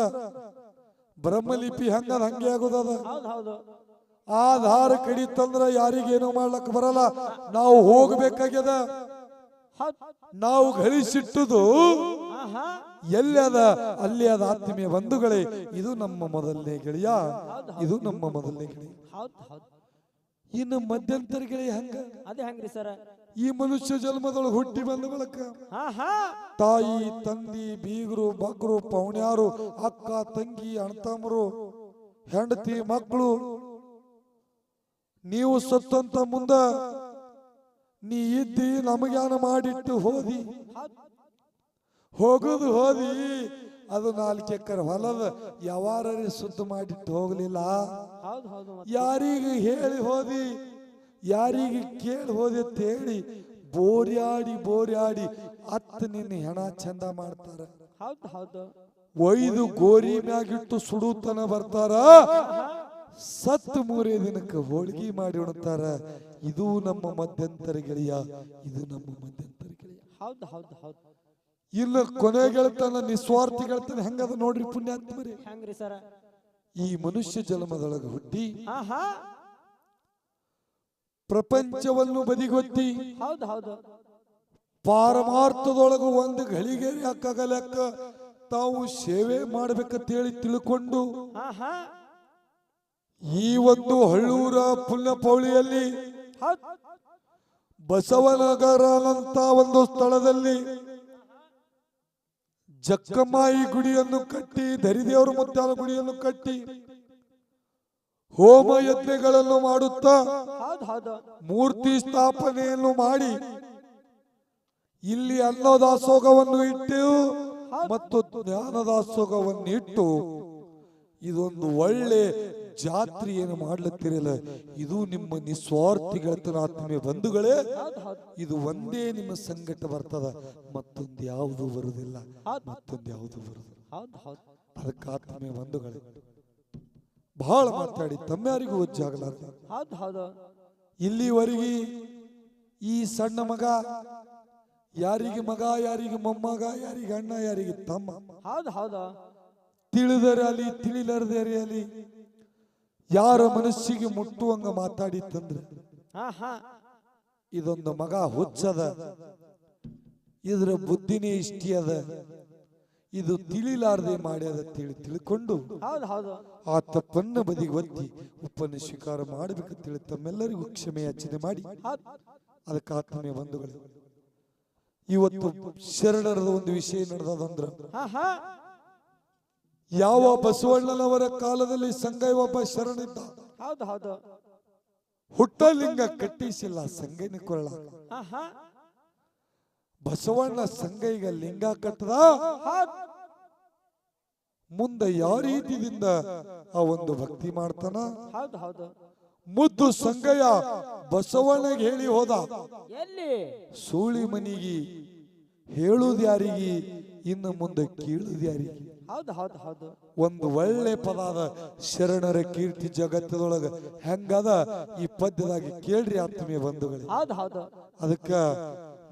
ಬ್ರಹ್ಮಲಿಪಿ ಹಂಗದ ಹಂಗೆ ಆಗೋದದ ಆ ದಾರ ಕಡಿತಂದ್ರ ಯಾರಿಗೇನು ಮಾಡ್ಲಕ್ ಬರಲ್ಲ ನಾವು ಹೋಗ್ಬೇಕಾಗ್ಯದ ನಾವು ಗಳಿಸಿಟ್ಟುದು ಎಲ್ಲಿ ಅದ ಅಲ್ಲಿ ಅದ ಆತ್ಮೀಯ ಬಂಧುಗಳೇ ಇದು ನಮ್ಮ ಮೊದಲನೇ ಗೆಳೆಯ ಇದು ನಮ್ಮ ಮೊದಲನೇ ಗೆಳೆಯ ಇನ್ನು ಮಧ್ಯಂತರ ಗೆಳೆಯ ಹಂಗ ಅದೇ ಹಂಗ್ರಿ ಸರ ಈ ಮನುಷ್ಯ ಜನ್ಮದೊಳಗೆ ಹುಟ್ಟಿ ಬಂದ ಬಳಕ ತಾಯಿ ತಂದಿ ಬೀಗರು ಬಗ್ರು ಪೌಣ್ಯಾರು ಅಕ್ಕ ತಂಗಿ ಅಣ್ತಮ್ಮರು ಹೆಂಡತಿ ಮಕ್ಕಳು ನೀವು ಸತ್ತಂತ ಮುಂದ ನೀ ಇದ್ದಿ ನಮಗ್ಯಾನ ಮಾಡಿಟ್ಟು ಹೋಗುದು ಹೋದಿ ಅದು 4 ಎಕರೆ ಹೊಲದ ಯಾವಾರೇ ಸುದ್ದ ಮಾಡಿಟ್ಟು ಹೋಗ್ಲಿಲ್ಲ ಯಾರಿಗೆ ಹೇಳಿ ಹೋದಿ ಯಾರಿಗೆ ಕೇಳಿ ಹೋದಿ ಅಂತ ಹೇಳಿ ಬೋರ್ಯಾಡಿ ಅತ್ತ ನಿನ್ನ ಹೆಣ ಚಂದ ಮಾಡ್ತಾರ ಒಯ್ದು ಗೋರಿ ಮ್ಯಾಗಿಟ್ಟು ಸುಡುತನ ಬರ್ತಾರ ಸತ್ತು 3 ದಿನಕ್ಕೆ ಹೋಳಿಗೆ ಮಾಡಿ ಉಣ್ತಾರ ಇದು ನಮ್ಮ ಮಧ್ಯಂತರ ಗೆಳೆಯ ಇದು ನಮ್ಮ ಮಧ್ಯಂತರ ಗೆಳೆಯ ಇನ್ನು ಕೊನೆ ಗೆಳತನ ನಿಸ್ವಾರ್ಥಿ ಗೆಳತನ ಹೆಂಗದ ನೋಡ್ರಿ ಪುಣ್ಯಾತ್ಮರಿ ಈ ಮನುಷ್ಯ ಜನ್ಮದೊಳಗ ಹುಟ್ಟಿ ಆಹಾ ಪ್ರಪಂಚವನ್ನು ಬದಿಗೊತ್ತಿ ಹೌದು ಹೌದು ಪಾರಮಾರ್ಥದೊಳಗ ಒಂದು ಗಳಿಗೆ ಅಕ್ಕಗಲಕ್ಕ ತಾವು ಸೇವೆ ಮಾಡ್ಬೇಕಂತ ಹೇಳಿ ತಿಳ್ಕೊಂಡು ಆಹಾ ಈ ಒಂದು ಹಳ್ಳೂರ ಪುಣ್ಯಪೌಳಿಯಲ್ಲಿ ಹೌದು ಬಸವನಗರ ಅಂತ ಒಂದು ಸ್ಥಳದಲ್ಲಿ ಜಕ್ಕಮ್ಮಾಯಿ ಗುಡಿಯನ್ನು ಕಟ್ಟಿ ದರಿದೇವರ ಮುತ್ತಾಲ ಗುಡಿಯನ್ನು ಕಟ್ಟಿ ಹೋಮ ಯಜ್ಞಗಳನ್ನು ಮಾಡುತ್ತಾ ಹೌದು ಹೌದು ಮೂರ್ತಿ ಸ್ಥಾಪನೆಯನ್ನು ಮಾಡಿ ಇಲ್ಲಿ ಅನ್ನದಾಸೋಗವನ್ನು ಇಟ್ಟು ಮತ್ತು ಜ್ಞಾನದಾಸೋಗವನ್ನು ಇಟ್ಟು ಇದೊಂದು ಒಳ್ಳೆ ಜಾತ್ರೆಯನ್ನು ಮಾಡ್ಲತ್ತಿರಲ್ಲ. ಇದು ನಿಮ್ಮ ನಿಸ್ವಾರ್ಥಿಗಳತನ ಆತ್ಮೀಯ ಬಂಧುಗಳೇ, ಇದು ಒಂದೇ ನಿಮ್ಮ ಸಂಕಟ ಬರ್ತದ, ಮತ್ತೊಂದು ಯಾವುದು ಬರುವುದಿಲ್ಲ, ಮತ್ತೊಂದು ಯಾವುದು ಬರುವುದಿಲ್ಲ. ಅದಕ್ಕೆ ಆತ್ಮೀಯ ಬಂಧುಗಳೇ ಬಹಳ ಮಾತಾಡಿ ತಮ್ಮ್ಯಾರಿಗೂ ಒಜ್ಜಾಗಲಾರ್ದು ಇಲ್ಲಿವರೆಗೆ ಈ ಸಣ್ಣ ಮಗ ಯಾರಿಗೆ ಮಗ, ಯಾರಿಗೆ ಮೊಮ್ಮಗ, ಯಾರಿಗೆ ಅಣ್ಣ, ಯಾರಿಗೆ ತಮ್ಮ, ತಿಳಿದರೆ ಅಲ್ಲಿ ತಿಳಿಲಾರದೇ ಅಲ್ಲಿ ಯಾರ ಮನಸ್ಸಿಗೆ ಮುಟ್ಟುವಂಗ ಮಾತಾಡಿತ್ತಂದ್ರೆ ಇದೊಂದು ಮಗ ಹುಚ್ಚದ, ಇದರ ಬುದ್ಧಿನೇ ಇಷ್ಟಿ ಅದ, ಇದು ತಿಳಿಲಾರದೆ ಮಾಡ್ಯದ ತಿಳ್ಕೊಂಡು ಆ ತಪ್ಪನ್ನ ಬದಿಗೆ ಒತ್ತಿ ಉಪ್ಪನ್ನು ಸ್ವೀಕಾರ ಮಾಡಬೇಕಂತೇಳಿ ತಮ್ಮೆಲ್ಲರಿಗೂ ಕ್ಷಮೆ ಯಾಚನೆ ಮಾಡಿ ಅದಕ್ಕೆ ಆತ್ಮೀಯ ಬಂಧುಗಳು ಇವತ್ತು ಶರಣರದ ಒಂದು ವಿಷಯ ನಡೆದಂದ್ರ ಯಾವ ಬಸವಣ್ಣನವರ ಕಾಲದಲ್ಲಿ ಸಂಗೈ ಒಬ್ಬ ಶರಣಿದ್ದ, ಹುಟ್ಟಲಿಂಗ ಕಟ್ಟಿಸಿಲ್ಲ ಸಂಗೈನ ಕೊರಳ. ಬಸವಣ್ಣ ಸಂಗೈಗ ಲಿಂಗ ಕಟ್ಟದ ಮುಂದೆ ಯಾವ ರೀತಿಯಿಂದ ಆ ಒಂದು ಭಕ್ತಿ ಮಾಡ್ತಾನ. ಮುದ್ದು ಸಂಗಯ್ಯ ಬಸವಣ್ಣಗೆ ಹೇಳಿ ಹೋದ, ಸೂಳಿ ಮನಿಗಿ ಹೇಳುದು ಯಾರಿಗೆ, ಇನ್ನು ಮುಂದೆ ಕೇಳುದು ಯಾರಿಗೆ. ಒಂದು ಒಳ್ಳೆ ಪದಾದ ಶರಣರ ಕೀರ್ತಿ ಜಗತ್ತದೊಳಗ ಹೆಂಗದ ಈ ಪದ್ಯದಾಗಿ ಕೇಳ್ರಿ ಆತ್ಮೀಯ ಬಂಧುಗಳೇ. ಅದಕ್ಕ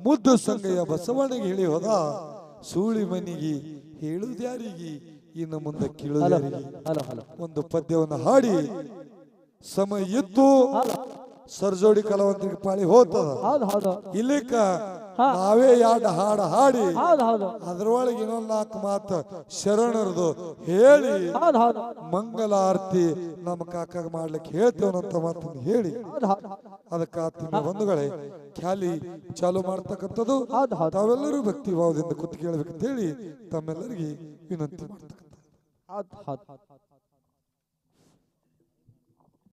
ಮುದ್ದು ಸಂಗಯ್ಯ ಬಸವಣ್ಣಗೆ ಹೇಳಿ ಹೋದ, ಸೂಳಿ ಮನಿಗಿ ಹೇಳುದು ಯಾರಿಗೆ, ಇನ್ನು ಮುಂದೆ ಕೇಳುದು ಯಾರಿಗೆ. ಒಂದು ಪದ್ಯವನ್ನು ಹಾಡಿ ಸಮಯ ಇದ್ದು ಸರ್ಜೋಡಿ ಕಲಾವಂತರಿಗೆ ಪಾಳಿ ಹೋಗ್ತದ. ಇಲ್ಲಿಕ ನಾವೇ ಎರಡು ಹಾಡು ಹಾಡಿ ಅದ್ರೊಳಗೆ ಇನ್ನೊಂದು 4 ಮಾತು ಶರಣರದು ಹೇಳಿ ಮಂಗಲ ಆರತಿ ನಮ್ಮ ಕಾಕಾಗ ಮಾಡ್ಲಿಕ್ಕೆ ಹೇಳ್ತೇವನಂತ ಮಾತನ್ನು ಹೇಳಿ ಅದಕ್ಕೆ ಆತ್ಮೀಯ ಬಂಧುಗಳೇ ಖ್ಯಾಲಿ ಚಾಲು ಮಾಡ್ತಕ್ಕಂಥದ್ದು ತಾವೆಲ್ಲರೂ ಭಕ್ತಿ ಭಾವದಿಂದ ಕುತ್ತು ಕೇಳಬೇಕಂತ ಹೇಳಿ ತಮ್ಮೆಲ್ಲರಿಗೆ ವಿನಂತಿ ಮಾಡ್ತಕ್ಕಂಥ.